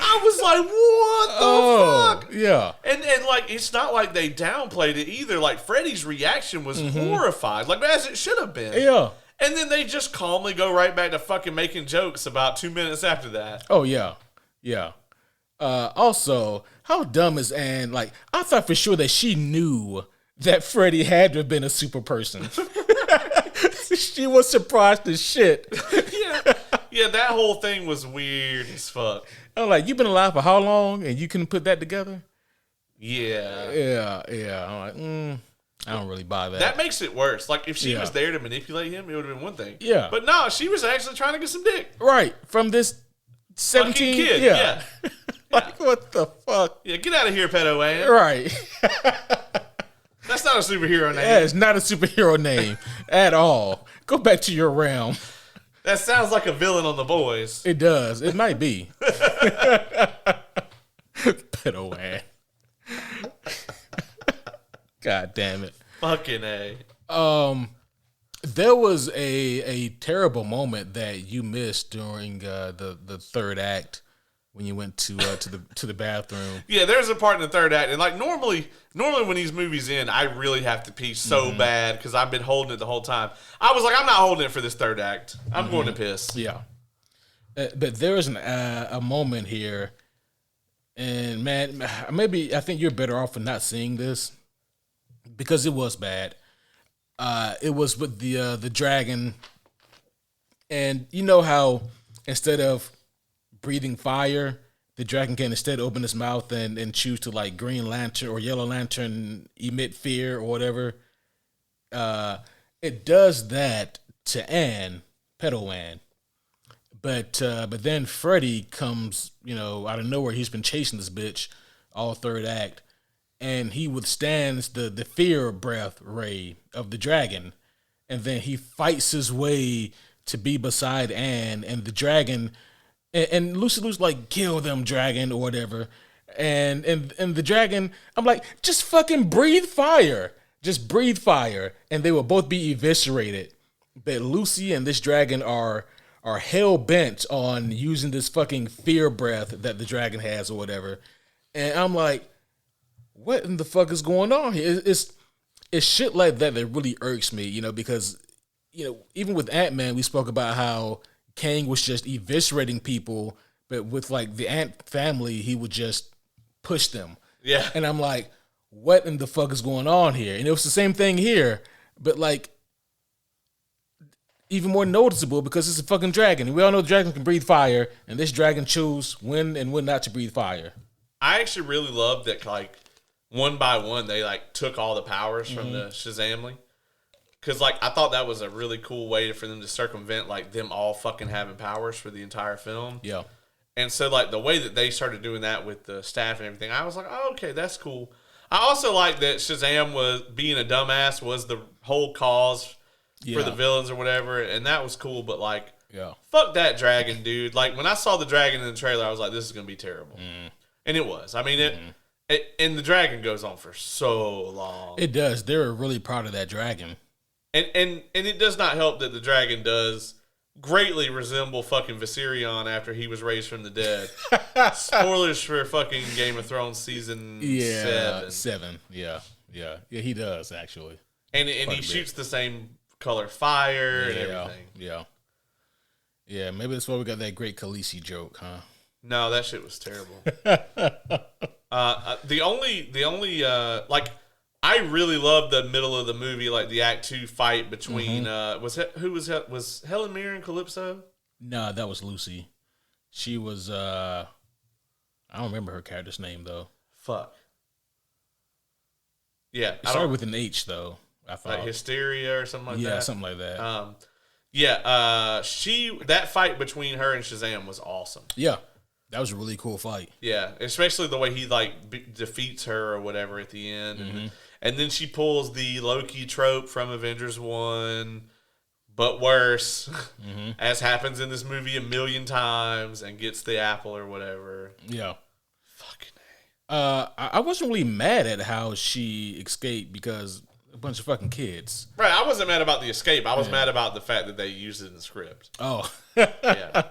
I was like, what the fuck? Yeah. And like, it's not like they downplayed it either. Like, Freddy's reaction was horrified, like, as it should have been. Yeah. And then they just calmly go right back to fucking making jokes about 2 minutes after that. Oh, yeah. Yeah. Also, how dumb is Anne? Like, I thought for sure that she knew that Freddy had to have been a super person. She was surprised as shit. Yeah, that whole thing was weird as fuck. I'm like, you've been alive for how long and you can put that together? Yeah. Yeah. I'm like, I don't really buy that. That makes it worse. Like, if she Yeah. was there to manipulate him, it would have been one thing. Yeah. But no, she was actually trying to get some dick. Right. From this 17 Fucking kid. Yeah. Yeah. Like, what the fuck? Yeah, get out of here, pedo Ann. Right. That's not a superhero name. That is not a superhero name at all. Go back to your realm. That sounds like a villain on The Boys. It does. It might be. Pedo ass. God damn it. Fucking A. There was a terrible moment that you missed during the third act when you went to the bathroom. Yeah, there's a part in the third act, and like normally when these movies end, I really have to pee so bad because I've been holding it the whole time. I was like, I'm not holding it for this third act. I'm going to piss. Yeah, but there was a moment here, and man, maybe I think you're better off for not seeing this because it was bad. It was with the dragon, and you know how instead of breathing fire, the dragon can instead open his mouth and choose to like Green Lantern or Yellow Lantern emit fear or whatever. It does that to Anne, Pedo Anne. But then Freddy comes, out of nowhere. He's been chasing this bitch all third act, and he withstands the fear breath ray of the dragon, and then he fights his way to be beside Anne and the dragon. And Lucy Lou's like, kill them, dragon, or whatever. And the dragon, I'm like, just fucking breathe fire. Just breathe fire. And they will both be eviscerated. But Lucy and this dragon are hell bent on using this fucking fear breath that the dragon has or whatever. And I'm like, what in the fuck is going on here? It's shit like that really irks me, because, even with Ant-Man, we spoke about how Kang was just eviscerating people, but with like the Ant family, he would just push them. Yeah. And I'm like, what in the fuck is going on here? And it was the same thing here, but like even more noticeable because it's a fucking dragon. And we all know the dragon can breathe fire, and this dragon chose when and when not to breathe fire. I actually really loved that, like, one by one, they like took all the powers from the Shazamly. Because, like, I thought that was a really cool way for them to circumvent, like, them all fucking having powers for the entire film. Yeah. And so, like, the way that they started doing that with the staff and everything, I was like, oh, okay, that's cool. I also like that Shazam was being a dumbass was the whole cause for the villains or whatever, and that was cool, but, like, fuck that dragon, dude. Like, when I saw the dragon in the trailer, I was like, this is going to be terrible. And it was. I mean, and the dragon goes on for so long. It does. They were really proud of that dragon. And it does not help that the dragon does greatly resemble fucking Viserion after he was raised from the dead. Spoilers for fucking Game of Thrones season 7. Yeah, he does actually. And he shoots the same color fire and everything. Yeah. Maybe that's why we got that great Khaleesi joke, huh? No, that shit was terrible. The only like. I really loved the middle of the movie, like the Act 2 fight between was Helen Mirren Calypso? No, that was Lucy. She was I don't remember her character's name though. Fuck. Yeah, it started with an H though. I thought like Hysteria or something like that. Yeah, something like that. That fight between her and Shazam was awesome. Yeah. That was a really cool fight. Yeah, especially the way he like defeats her or whatever at the end, and then she pulls the Loki trope from Avengers 1, but worse, as happens in this movie a million times, and gets the apple or whatever. Yeah. Fucking I wasn't really mad at how she escaped because a bunch of fucking kids. right. I wasn't mad about the escape. I was mad about the fact that they used it in the script. Oh. Yeah.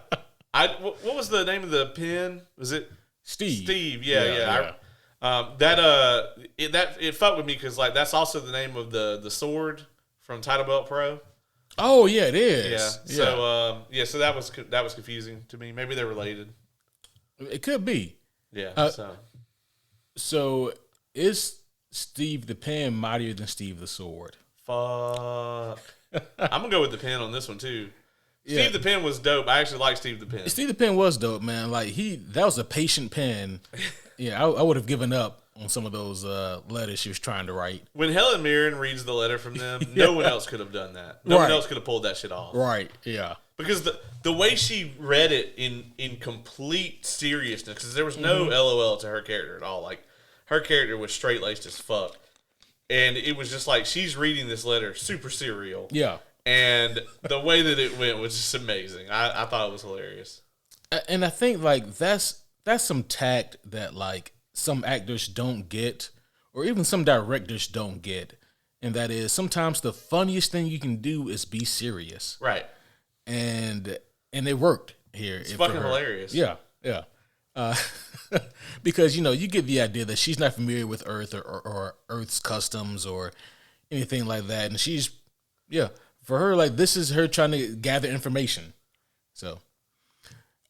What was the name of the pen? Was it Steve? Steve. Yeah. It fucked with me because like that's also the name of the sword from Title Belt Pro. Oh yeah, it Yeah. is. So that was confusing to me. Maybe they're related. It could be. Yeah. So is Steve the pen mightier than Steve the sword? Fuck. I'm gonna go with the pen on this one too. Yeah. Steve the pen was dope. I actually like Steve the pen. Steve the pen was dope, man. Like that was a patient pen. Yeah, I would have given up on some of those letters she was trying to write. When Helen Mirren reads the letter from them, no one else could have done that. No one else could have pulled that shit off. Right. Yeah. Because the way she read it in complete seriousness, because there was no LOL to her character at all. Like her character was straight laced as fuck, and it was just like she's reading this letter super serial. Yeah. And the way that it went was just amazing. I thought it was hilarious. And I think like that's some tact that like some actors don't get, or even some directors don't get, and that is sometimes the funniest thing you can do is be serious. Right. And it worked here. It's fucking hilarious. Yeah. Because you get the idea that she's not familiar with Earth or Earth's customs or anything like that, and she's for her, like, this is her trying to gather information. So,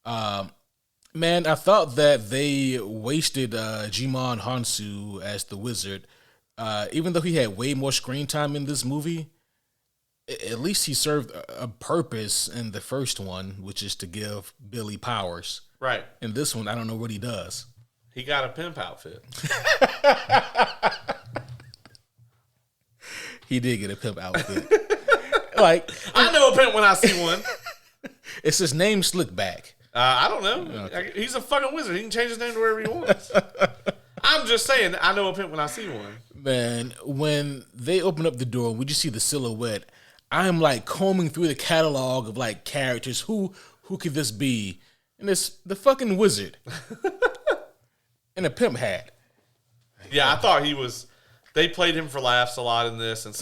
man, I thought that they wasted Jimon Hansu as the wizard. Even though he had way more screen time in this movie, at least he served a purpose in the first one, which is to give Billy powers. Right. In this one, I don't know what he does. He got a pimp outfit. He did get a pimp outfit. Like, I know a pimp when I see one. It's his name Slickback. I don't know. Okay. He's a fucking wizard. He can change his name to wherever he wants. I'm just saying, I know a pimp when I see one. Man, when they open up the door and we just see the silhouette, I'm like combing through the catalog of like characters. Who could this be? And it's the fucking wizard in a pimp hat. Yeah, I thought he was. They played him for laughs a lot in this, and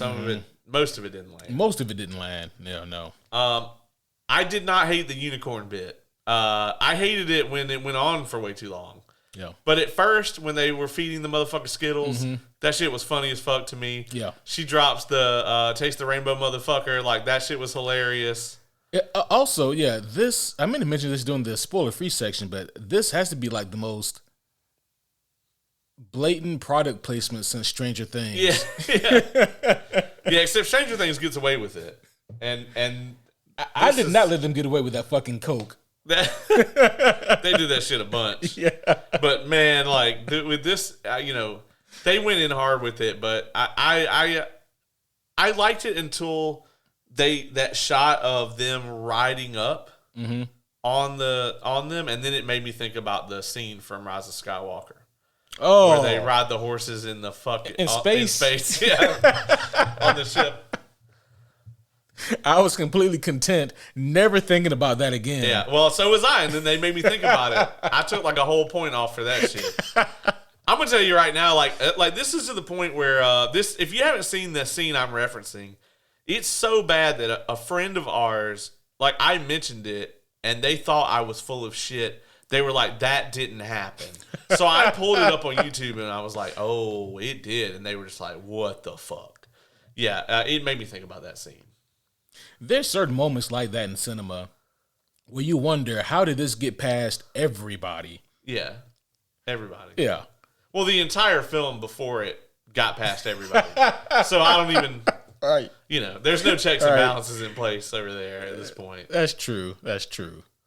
most of it didn't land. Most of it didn't land. No. I did not hate the unicorn bit. I hated it when it went on for way too long. Yeah. But at first, when they were feeding the motherfucker Skittles, that shit was funny as fuck to me. Yeah. She drops the taste the rainbow motherfucker. Like, that shit was hilarious. Yeah, also, this, I meant to mention this during the spoiler-free section, but this has to be like the most blatant product placement since Stranger Things. Yeah, except Stranger Things gets away with it. And I did not let them get away with that fucking Coke. They do that shit a bunch. Yeah. But man, like with this, they went in hard with it. But I liked it until that shot of them riding up on them, and then it made me think about the scene from Rise of Skywalker. Oh, where they ride the horses in the fucking in space, on the ship. I was completely content, never thinking about that again. Yeah, well, so was I, and then they made me think about it. I took like a whole point off for that shit. I'm gonna tell you right now, like this is to the point where if you haven't seen the scene I'm referencing, it's so bad that a friend of ours, like I mentioned it, and they thought I was full of shit. They were like, that didn't happen. So I pulled it up on YouTube, and I was like, oh, it did. And they were just like, what the fuck? Yeah, it made me think about that scene. There's certain moments like that in cinema where you wonder, how did this get past everybody? Yeah, everybody. Yeah. Well, the entire film before it got past everybody. So I don't even... Right. There's no checks and balances in place over there at this point. That's true.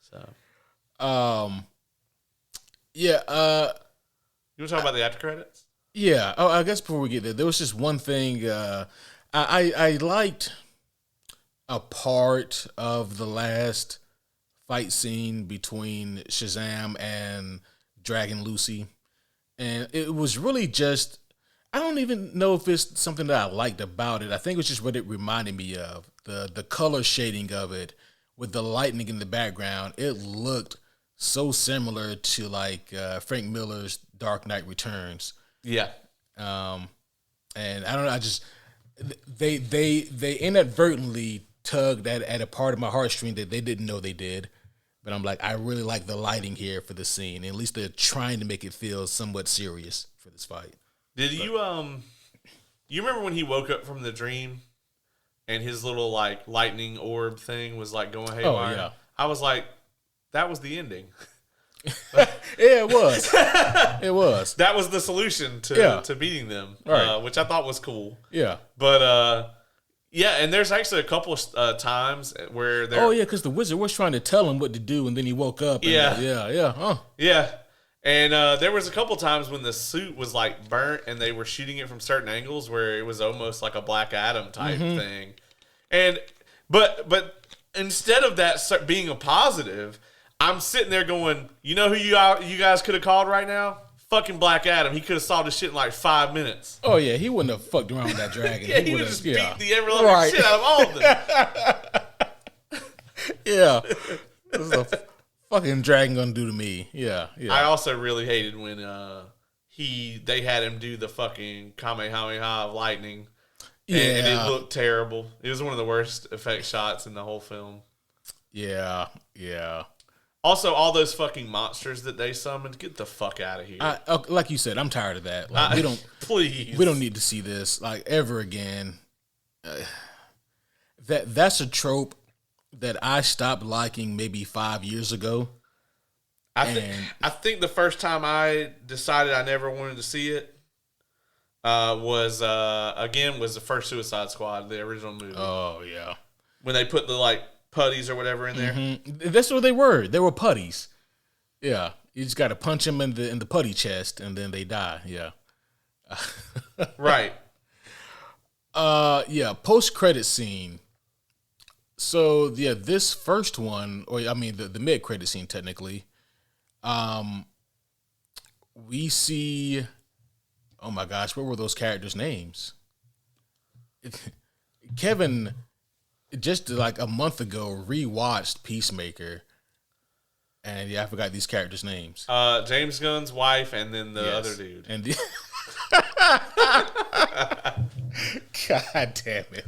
So... you want to talk about the after credits? Yeah. Oh, I guess before we get there was just one thing. I liked a part of the last fight scene between Shazam and Dragon Lucy. And it was really just, I don't even know if it's something that I liked about it. I think it was just what it reminded me of. The color shading of it with the lightning in the background. It looked so similar to like Frank Miller's Dark Knight Returns. Yeah. And I don't know, they inadvertently tugged at a part of my heartstring that they didn't know they did. But I'm like, I really like the lighting here for the scene. At least they're trying to make it feel somewhat serious for this fight. Did you you remember when he woke up from the dream and his little like lightning orb thing was like going haywire? Oh, yeah. I was like, that was the ending. Yeah, it was. It was. That was the solution to beating them, Right. Which I thought was cool. Yeah. But yeah, and there's actually a couple of times where they're... Oh, yeah, because the wizard was trying to tell him what to do, and then he woke up. And, Yeah. Oh. Yeah. And there was a couple times when the suit was like burnt and they were shooting it from certain angles where it was almost like a Black Adam type thing. And but instead of that being a positive, I'm sitting there going, you know who you guys could have called right now? Fucking Black Adam. He could have solved this shit in like 5 minutes. Oh, yeah, he wouldn't have fucked around with that dragon. Yeah, he would have just beat the ever-loving Right. shit out of all of them. Yeah. This is a fucking dragon gonna do to me. Yeah. I also really hated when they had him do the fucking Kamehameha of lightning. And it looked terrible. It was one of the worst effect shots in the whole film. Yeah. Also, all those fucking monsters that they summoned, get the fuck out of here. Like you said, I'm tired of that. Like, we don't please. We don't need to see this like ever again. That's a trope that I stopped liking maybe 5 years ago. I think the first time I decided I never wanted to see it was the first Suicide Squad, the original movie. Oh yeah, when they put the like putties or whatever in there. Mm-hmm. That's what they were. They were putties. Yeah, you just got to punch them in the putty chest and then they die. Yeah. Right. Yeah. Post credit scene. So yeah, this first one, or I mean the mid credit scene technically. We see. Oh my gosh, what were those characters' names? Kevin, just like a month ago, rewatched Peacemaker, and yeah, I forgot these characters' names. James Gunn's wife, and then the other dude. And God damn it!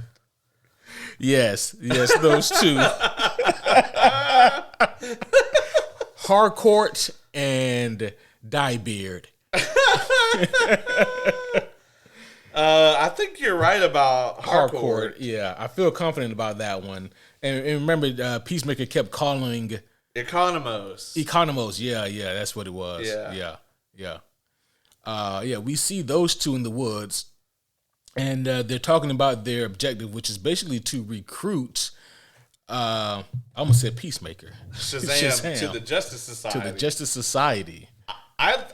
Yes, those two. Harcourt and Diebeard. I think you're right about Harcourt. Yeah, I feel confident about that one. And remember, Peacemaker kept calling Economos. Yeah, that's what it was. Yeah. Yeah, we see those two in the woods, and they're talking about their objective, which is basically to recruit. I almost said Peacemaker. Shazam to the Justice Society. To the Justice Society.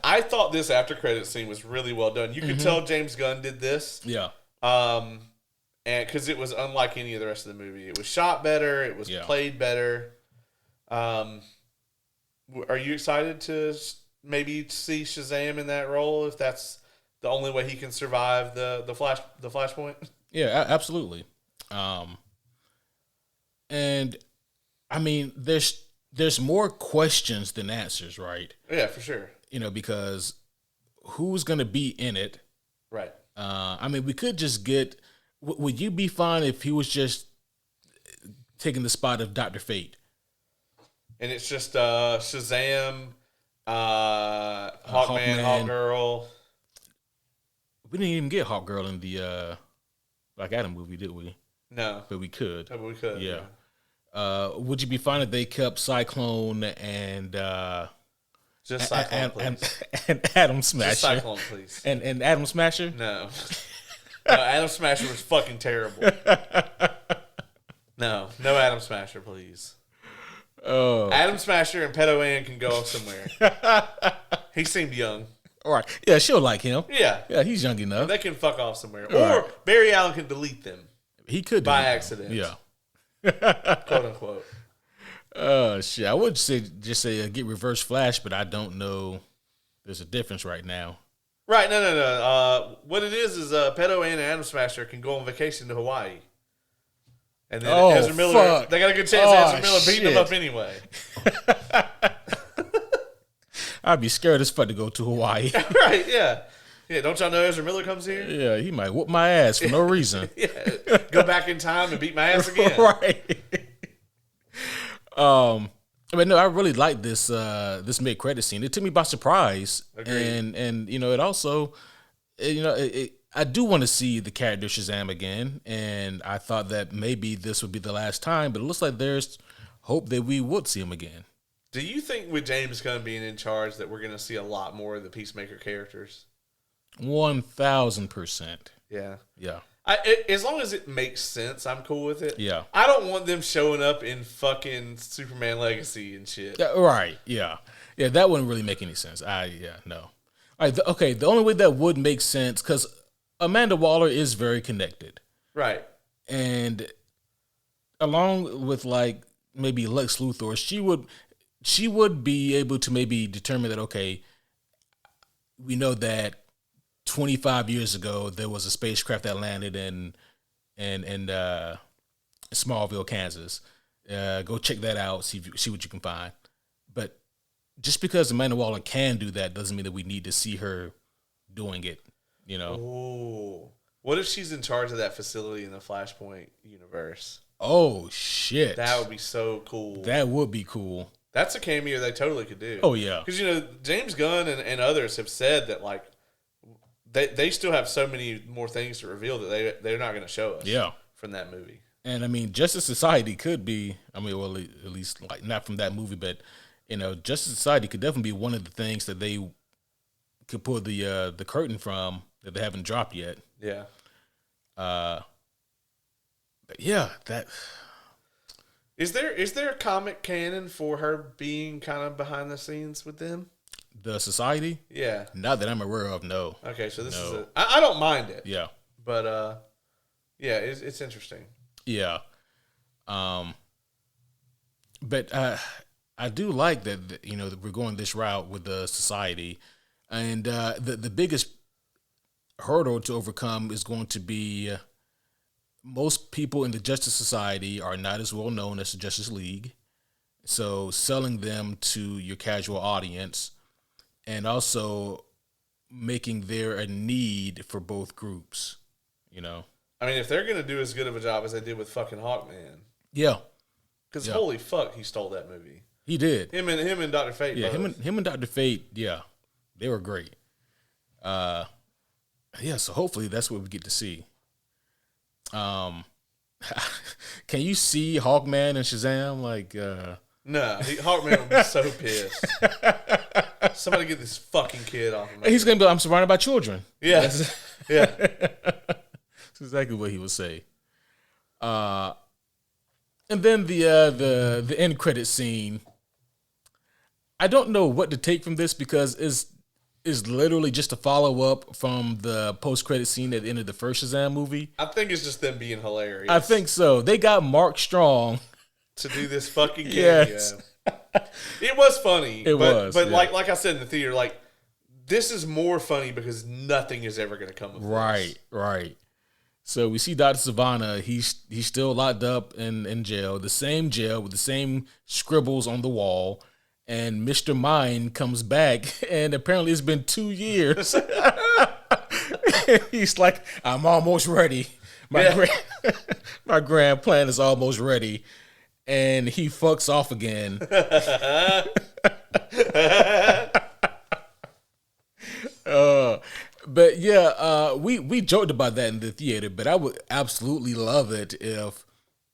I thought this after credit scene was really well done. You could tell James Gunn did this. Yeah. And because it was unlike any of the rest of the movie. It was shot better. It was played better. Are you excited to maybe see Shazam in that role if that's the only way he can survive the Flashpoint? Yeah, absolutely. And I mean, there's more questions than answers, right? Yeah, for sure. You know, because who's going to be in it? Right. I mean, we could just get. Would you be fine if he was just taking the spot of Dr. Fate? And it's just Shazam, Hawkman, Hawkgirl. We didn't even get Hawkgirl in the Black Adam movie, did we? No. But we could. But we could. Yeah. Would you be fine if they kept Cyclone and just Cyclone, please. And Atom Smasher? Just Cyclone, please. And Atom Smasher? No. No, Atom Smasher was fucking terrible. No Atom Smasher, please. Oh. Atom Smasher and Pedo Ann can go somewhere. He seemed young. All right. Yeah, she'll like him. Yeah. Yeah, he's young enough. They can fuck off somewhere. Or Barry Allen can delete them. He could by accident. Yeah. Quote unquote. Shit. I would say just say get Reverse Flash, but I don't know. There's a difference right now. Right, no. What it is Pedo and Atom Smasher can go on vacation to Hawaii. And then Ezra Miller, fuck. they got a good chance of Ezra Miller beating them up anyway. I'd be scared as fuck to go to Hawaii. Right, yeah. Yeah, don't y'all know Ezra Miller comes here? Yeah, he might whoop my ass for no reason. Yeah, go back in time and beat my ass again. Right. But no, I really like this this mid credit scene. It took me by surprise. Agreed. And you know, it also I do want to see the character Shazam again, and I thought that maybe this would be the last time, but it looks like there's hope that we would see him again. Do you think with James Gunn being in charge that we're going to see a lot more of the Peacemaker characters? 1000%. Yeah. Yeah. As long as it makes sense, I'm cool with it. Yeah. I don't want them showing up in fucking Superman Legacy and shit. Right. Yeah. Yeah. That wouldn't really make any sense. No. All right. Okay. The only way that would make sense, because Amanda Waller is very connected. Right. And along with like maybe Lex Luthor, she would be able to maybe determine that, okay, we know that 25 years ago there was a spacecraft that landed in Smallville, Kansas. Go check that out, see what you can find. But just because Amanda Waller can do that doesn't mean that we need to see her doing it, you know. Ooh. What if she's in charge of that facility in the Flashpoint universe? Oh shit. That would be so cool. That would be cool. That's a cameo they totally could do. Oh yeah. Because, you know, James Gunn and others have said that, like, they still have so many more things to reveal that they're not going to show us. Yeah. From that movie. And I mean, Justice Society could be, I mean, well, at least like not from that movie, but you know, Justice Society could definitely be one of the things that they could pull the curtain from that they haven't dropped yet. Yeah. But yeah, that is there a comic canon for her being kind of behind the scenes with them? The Society? Yeah. Not that I'm aware of, no. Okay, so this is I don't mind it. Yeah. But yeah, it's interesting. Yeah. But I do like that, you know, that we're going this route with the Society. And the biggest hurdle to overcome is going to be most people in the Justice Society are not as well known as the Justice League. So selling them to your casual audience and also making there a need for both groups, you know. I mean, if they're going to do as good of a job as they did with fucking Hawkman. Yeah. Because holy fuck, he stole that movie. He did. Him and Dr. Fate. Yeah, both. him and Dr. Fate, yeah. They were great. Yeah, so hopefully that's what we get to see. Can you see Hawkman and Shazam? Like, no, Hawkman would be so pissed. Somebody get this fucking kid off of me. He's gonna be. I'm surrounded by children. Yeah, yeah. That's exactly what he would say. And then the end credit scene. I don't know what to take from this because it's literally just a follow up from the post credit scene at the end of the first Shazam movie. I think it's just them being hilarious. I think so. They got Mark Strong to do this fucking cameo. Yes. It was funny. But yeah. like I said in the theater, like this is more funny because nothing is ever going to come of this. Right. So we see Dr. Savannah. He's still locked up in jail, the same jail with the same scribbles on the wall. And Mr. Mind comes back, and apparently it's been 2 years. He's like, I'm almost ready. My grand plan is almost ready. And he fucks off again. But yeah, we joked about that in the theater, but I would absolutely love it if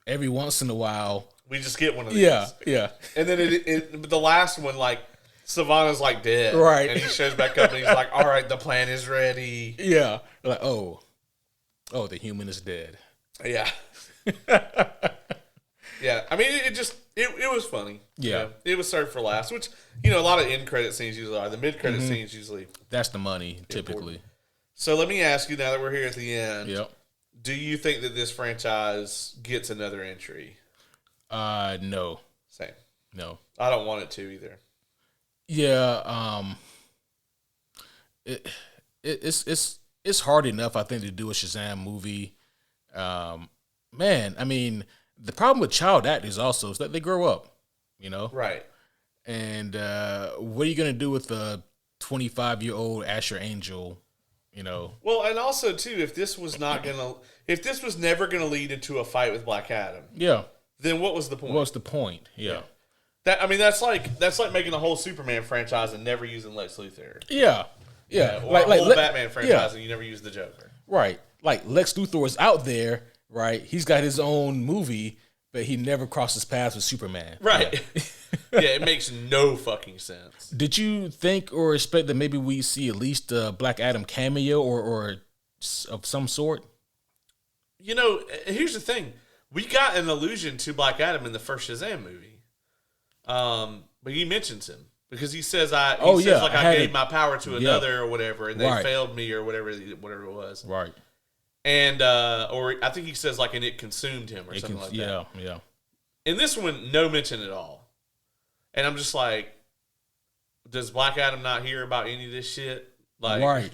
every once in a while we just get one of these. Yeah. And then but the last one, like Savannah's like dead, right? And he shows back up and he's like, "All right, the plan is ready." Yeah, like oh, the human is dead. Yeah. Yeah, I mean, it was funny. Yeah. You know, it was served for last, which, you know, a lot of end credit scenes usually are. The mid credit scenes usually. That's the money, typically. Important. So let me ask you now that we're here at the end. Yep. Do you think that this franchise gets another entry? No. Same. No. I don't want it to either. Yeah. It's hard enough, I think, to do a Shazam movie. Man, I mean, the problem with child actors also is that they grow up, you know? Right. And what are you going to do with a 25-year-old Asher Angel, you know? Well, and also, too, if this was never going to lead into a fight with Black Adam, Yeah. then what was the point? What's the point? Yeah. That's like making a whole Superman franchise and never using Lex Luthor. Yeah. Yeah. Or a whole Batman franchise and you never use the Joker. Right. Like Lex Luthor is out there, right? He's got his own movie, but he never crosses paths with Superman. Right. Yeah. Yeah, it makes no fucking sense. Did you think or expect that maybe we see at least a Black Adam cameo or of some sort? You know, here's the thing. We got an allusion to Black Adam in the first Shazam movie. But he mentions him because he says I gave my power to another or whatever, and they failed me or whatever it was. Right. And or I think he says like, and it consumed him or something like that. Yeah. In this one, no mention at all. And I'm just like, does Black Adam not hear about any of this shit? Like, right.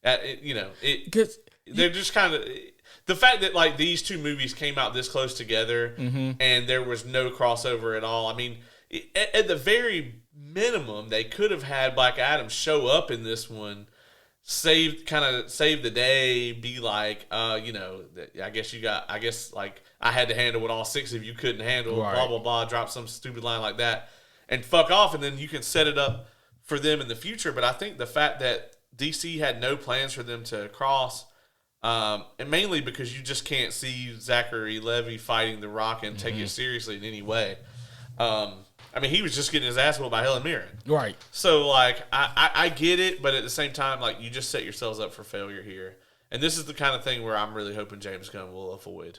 They're just kind of the fact that like these two movies came out this close together and there was no crossover at all. I mean, at the very minimum, they could have had Black Adam show up in this one, save the day, be like, I guess like I had to handle what all six of you couldn't handle, blah blah blah, drop some stupid line like that, and fuck off, and then you can set it up for them in the future. But I think the fact that DC had no plans for them to cross, and mainly because you just can't see Zachary Levi fighting The Rock and take it seriously in any way. I mean, he was just getting his ass whooped by Helen Mirren. Right. So, like, I get it, but at the same time, like, you just set yourselves up for failure here. And this is the kind of thing where I'm really hoping James Gunn will avoid.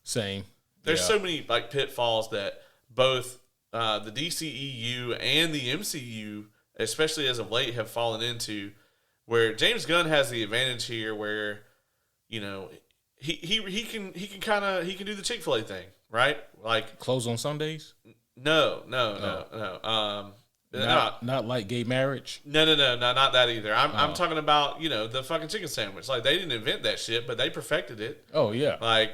Same. There's so many, like, pitfalls that both the DCEU and the MCU, especially as of late, have fallen into, where James Gunn has the advantage here where, you know, he can do the Chick-fil-A thing, right? Like, close on Sundays? No. Not like gay marriage? No, not that either. I'm talking about, you know, the fucking chicken sandwich. Like, they didn't invent that shit, but they perfected it. Oh, yeah. Like,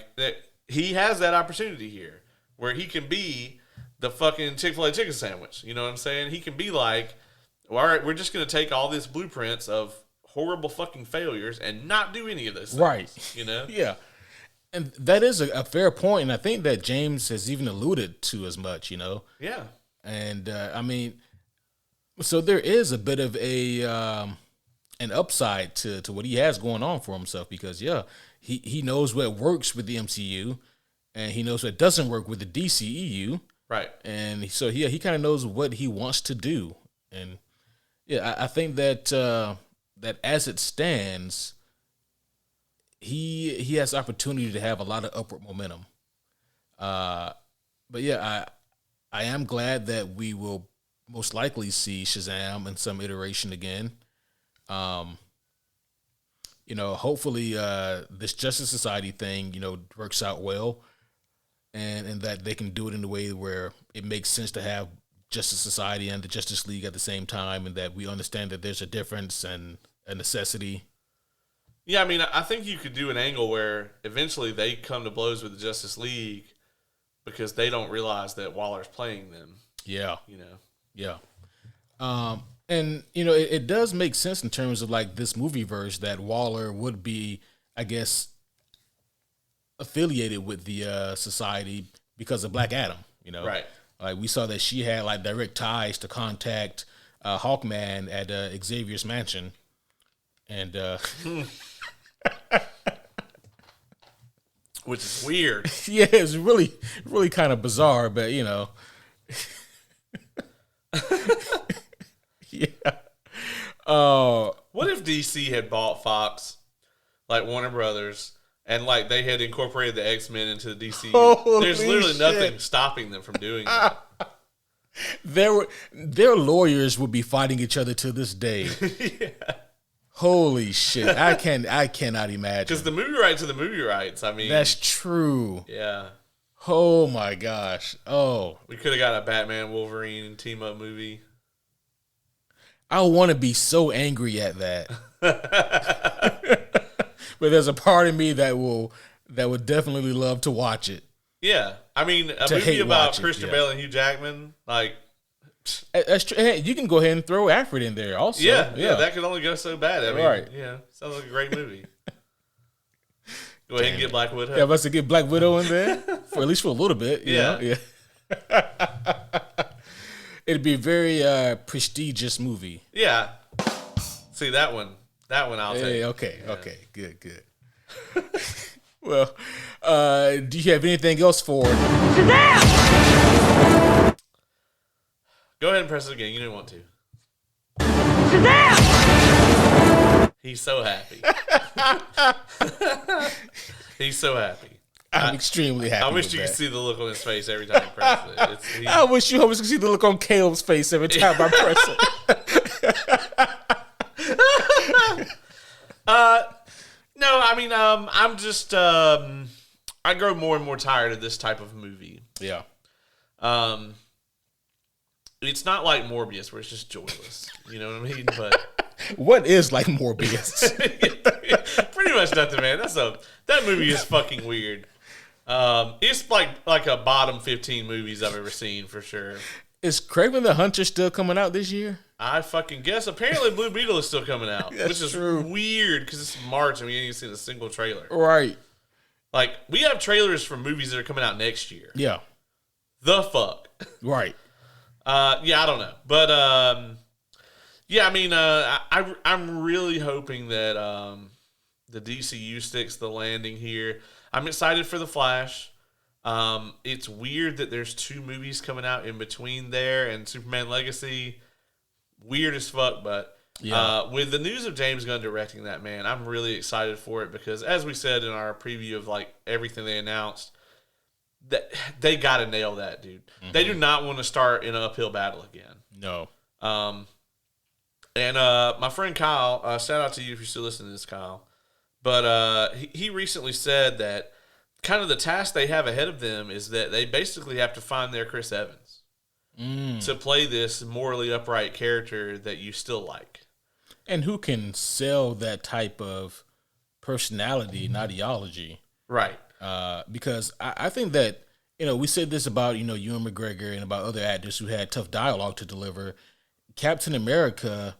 he has that opportunity here where he can be the fucking Chick-fil-A chicken sandwich. You know what I'm saying? He can be like, well, all right, we're just going to take all these blueprints of horrible fucking failures and not do any of those things. Right. You know? Yeah. And that is a fair point, and I think that James has even alluded to as much, you know? Yeah. And, I mean, so there is a bit of an upside to what he has going on for himself because, yeah, he knows what works with the MCU, and he knows what doesn't work with the DCEU. Right. And so, yeah, he kind of knows what he wants to do. And, yeah, I think that that as it stands, he has opportunity to have a lot of upward momentum. But yeah, I am glad that we will most likely see Shazam in some iteration again. You know, hopefully this Justice Society thing, you know, works out well, and that they can do it in a way where it makes sense to have Justice Society and the Justice League at the same time, and that we understand that there's a difference and a necessity. Yeah, I mean, I think you could do an angle where eventually they come to blows with the Justice League because they don't realize that Waller's playing them. Yeah. You know? Yeah. And, you know, it does make sense in terms of, like, this movie verse that Waller would be, I guess, affiliated with the society because of Black Adam, you know? Right. Like, we saw that she had, like, direct ties to contact Hawkman at Xavier's mansion. And, which is weird. Yeah, it's really, really kind of bizarre, but you know, yeah. What if DC had bought Fox, like Warner Brothers, and like they had incorporated the X-Men into the DC? There's literally nothing stopping them from doing that. Their lawyers would be fighting each other to this day. Yeah. Holy shit! I cannot imagine. Because the movie rights are the movie rights. I mean, that's true. Yeah. Oh my gosh. Oh, We could have got a Batman Wolverine team up movie. I want to be so angry at that. But there's a part of me that would definitely love to watch it. Yeah, I mean, a To movie hate about watch it, Christian yeah. Bale and Hugh Jackman, like, That's true. Hey, you can go ahead and throw Alfred in there also. yeah, that could only go so bad. I mean, Right. yeah, sounds like a great movie. Go ahead and get Black Widow. Yeah, let's get Black Widow in there for at least for a little bit. Yeah. Yeah. It'd be a very prestigious movie. Yeah. See that one I'll take. Hey, okay, okay, good. Well, do you have anything else for? Shazam! Go ahead and press it again. You didn't want to. Shazam! He's so happy. He's so happy. I'm extremely happy. I wish with you that. could see the look on his face every time he presses it. I wish you always could see the look on Caleb's face every time I press it. No, I mean, I'm just, I grow more and more tired of this type of movie. Yeah. It's not like Morbius where it's just joyless. You know what I mean? But What is like Morbius? pretty much nothing, man. That movie is fucking weird. It's like a bottom 15 movies I've ever seen for sure. Is Kraven the Hunter still coming out this year? I fucking guess. Apparently, Blue Beetle is still coming out, That's which is true. weird because it's March and we ain't even seen a single trailer. Right. Like, we have trailers for movies that are coming out next year. Yeah. The fuck? Right. Yeah, I don't know. But, yeah, I mean, I'm really hoping that the DCU sticks the landing here. I'm excited for The Flash. It's weird that there's 2 movies coming out in between there and Superman Legacy. Weird as fuck, but with the news of James Gunn directing that, man, I'm really excited for it because, as we said in our preview of like everything they announced, that they got to nail that, dude. Mm-hmm. They do not want to start in an uphill battle again. No. And my friend Kyle, shout out to you if you're still listening to this, Kyle. But he recently said that kind of the task they have ahead of them is that they basically have to find their Chris Evans to play this morally upright character that you still like. And who can sell that type of personality and ideology? Right. Because I think that, we said this about, Ewan McGregor and about other actors who had tough dialogue to deliver. Captain America,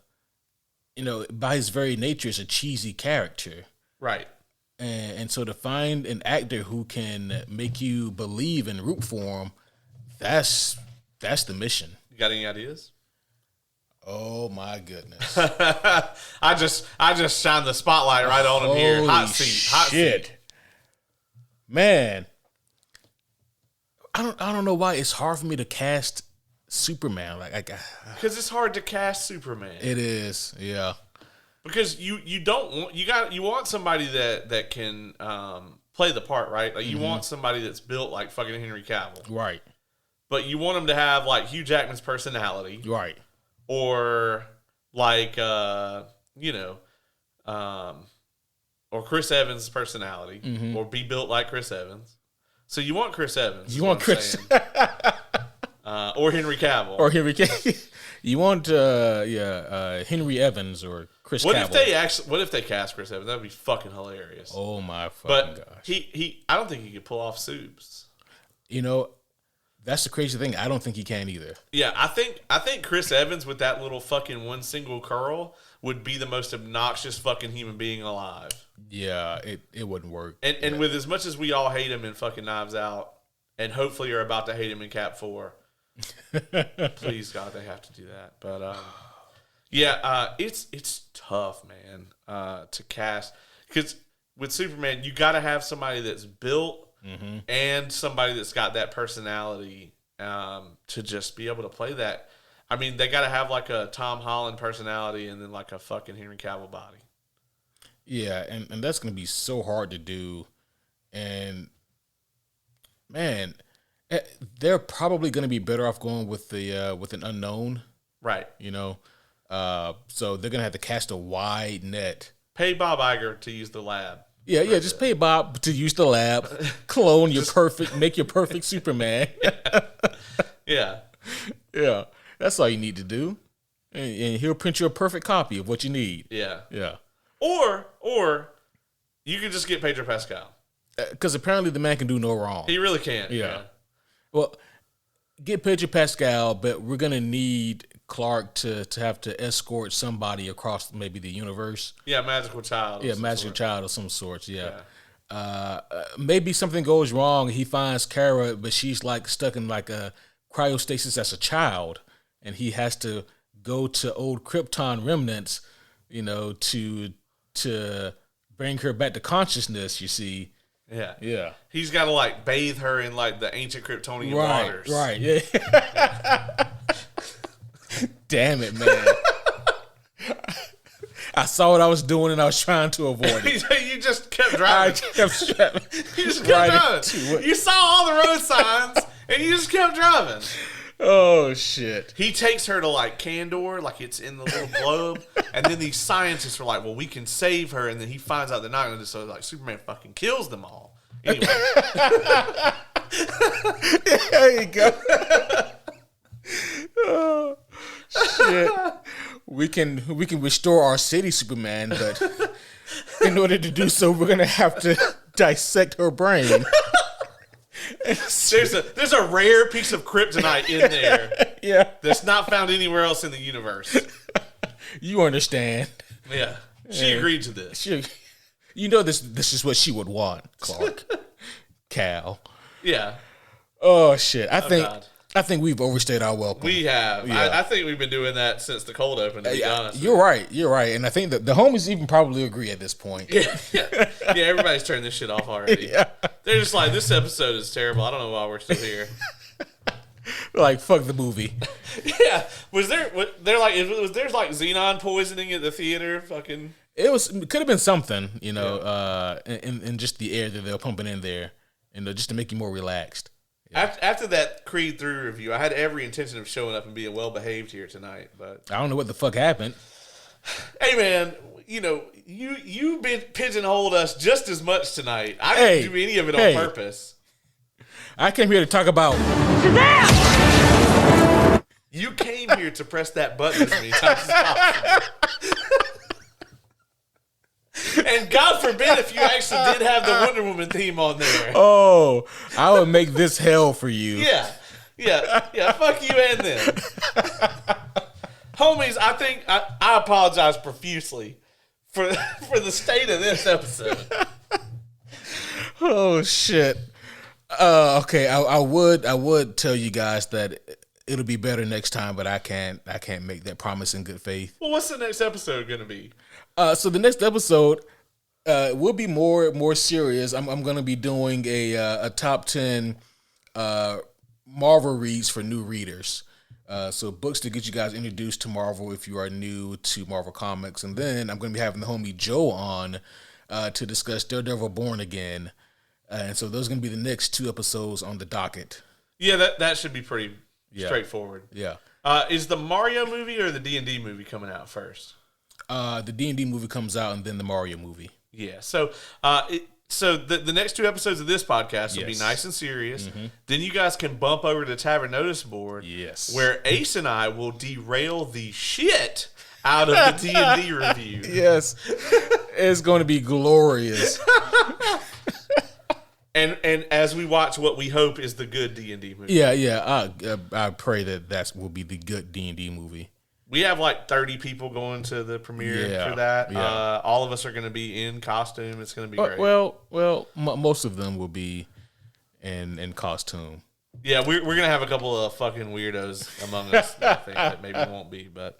by his very nature, is a cheesy character. Right. And so to find an actor who can make you believe and root for him, that's the mission. You got any ideas? Oh my goodness. I just shined the spotlight right on him here. Hot seat. Man. I don't know why it's hard for me to cast Superman. Because it's hard to cast Superman. It is, yeah. Because you want somebody that can play the part, right? Like you want somebody that's built like fucking Henry Cavill. Right. But you want them to have like Hugh Jackman's personality. Right. Or like or Chris Evans' personality, or be built like Chris Evans. So you want Chris Evans. You want Chris, or Henry Cavill, or Henry Cavill. You want Henry Evans or Chris Cavill. What if they cast Chris Evans? That'd be fucking hilarious. Oh my fucking gosh! He I don't think he could pull off Supes. That's the crazy thing. I don't think he can either. Yeah, I think Chris Evans with that little fucking one single curl would be the most obnoxious fucking human being alive. Yeah, it wouldn't work. And with as much as we all hate him in fucking Knives Out, and hopefully are about to hate him in Cap 4, please God, they have to do that. But it's tough, man, to cast, because with Superman you got to have somebody that's built. And somebody that's got that personality to just be able to play that. I mean, they got to have like a Tom Holland personality and then like a fucking Henry Cavill body. Yeah, and that's going to be so hard to do. And, man, they're probably going to be better off going with with an unknown. Right. So they're going to have to cast a wide net. Pay Bob Iger to use the lab. Yeah, just pay Bob to use the lab, clone make your perfect Superman. Yeah. Yeah, that's all you need to do, and he'll print you a perfect copy of what you need. Yeah. Yeah, or you can just get Pedro Pascal. because apparently the man can do no wrong. He really can. Yeah. Well, get Pedro Pascal, but we're gonna need Clark to have to escort somebody across maybe the universe. Yeah, magical child. Yeah, magical child of some sorts. Yeah. Maybe something goes wrong. He finds Kara, but she's like stuck in like a cryostasis as a child, and he has to go to old Krypton remnants, to bring her back to consciousness. You see. Yeah. Yeah. He's got to like bathe her in like the ancient Kryptonian waters. Right. Yeah. Damn it, man. I saw what I was doing and I was trying to avoid it. You just kept driving. You just kept driving. You saw all the road signs and you just kept driving. Oh, shit. He takes her to like Kandor, like it's in the little globe, and then these scientists are like, well, we can save her, and then he finds out they're not going to, so like Superman fucking kills them all. Anyway. There you go. Oh, shit. We can restore our city, Superman, but in order to do so, we're gonna have to dissect her brain. There's a rare piece of kryptonite in there. Yeah, that's not found anywhere else in the universe. You understand? Yeah, she agreed to this. This is what she would want, Clark. Cal. Yeah. Oh shit! God. I think we've overstayed our welcome. We have. Yeah. I think we've been doing that since the cold open, to be honest. You're right. And I think that the homies even probably agree at this point. Yeah, everybody's turned this shit off already. Yeah. They're just like, this episode is terrible. I don't know why we're still here. Like, fuck the movie. Yeah. Was there like xenon poisoning at the theater? Fucking. It could have been something, in just the air that they were pumping in there, just to make you more relaxed. Yeah. After that Creed 3 review, I had every intention of showing up and being well behaved here tonight, but I don't know what the fuck happened. Hey man, you've been pigeonholed us just as much tonight. I didn't do any of it on purpose. I came here to talk about Shazam! You came here to press that button as many times as possible. And God forbid if you actually did have the Wonder Woman theme on there. Oh, I would make this hell for you. Yeah. Fuck you and them. Homies, I think I apologize profusely for the state of this episode. Oh shit. Okay, I would tell you guys that it'll be better next time, but I can't make that promise in good faith. Well, what's the next episode gonna be? So the next episode will be more serious. I'm gonna be doing a top 10 Marvel reads for new readers. So books to get you guys introduced to Marvel if you are new to Marvel Comics, and then I'm gonna be having the homie Joe on to discuss Daredevil Born Again, and so those are gonna be the next 2 episodes on the docket. Yeah, that should be pretty straightforward. Yeah. Is the Mario movie or the D&D movie coming out first? The D&D movie comes out, and then the Mario movie. Yeah. So, the next 2 episodes of this podcast will be nice and serious. Mm-hmm. Then you guys can bump over to Tavern Notice Board, where Ace and I will derail the shit out of the D&D review. Yes, it's going to be glorious. And as we watch what we hope is the good D&D movie. Yeah. I pray that will be the good D&D movie. We have like 30 people going to the premiere for that. Yeah. All of us are going to be in costume. It's going to be great. Well, most of them will be in costume. Yeah, we're going to have a couple of fucking weirdos among us. I think that maybe won't be, but.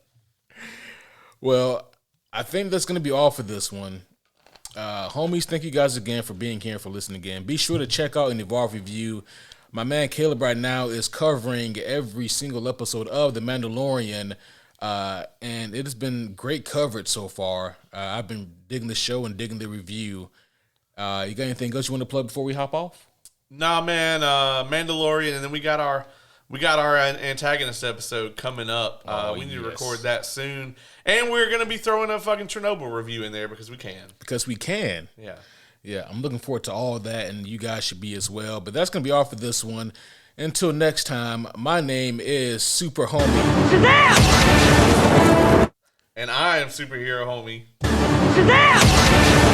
Well, I think that's going to be all for this one. Homies, thank you guys again for being here, for listening again. Be sure to check out an Evolve review. My man Caleb right now is covering every single episode of The Mandalorian. And it has been great coverage so far. I've been digging the show and digging the review. You got anything else you want to plug before we hop off? Nah, man. Mandalorian, and then we got our antagonist episode coming up. We need to record that soon, and we're gonna be throwing a fucking Chernobyl review in there because we can. Because we can. Yeah. Yeah, I'm looking forward to all of that, and you guys should be as well. But that's going to be all for this one. Until next time, my name is Super Homie. Shazam! And I am Superhero Homie. Shazam!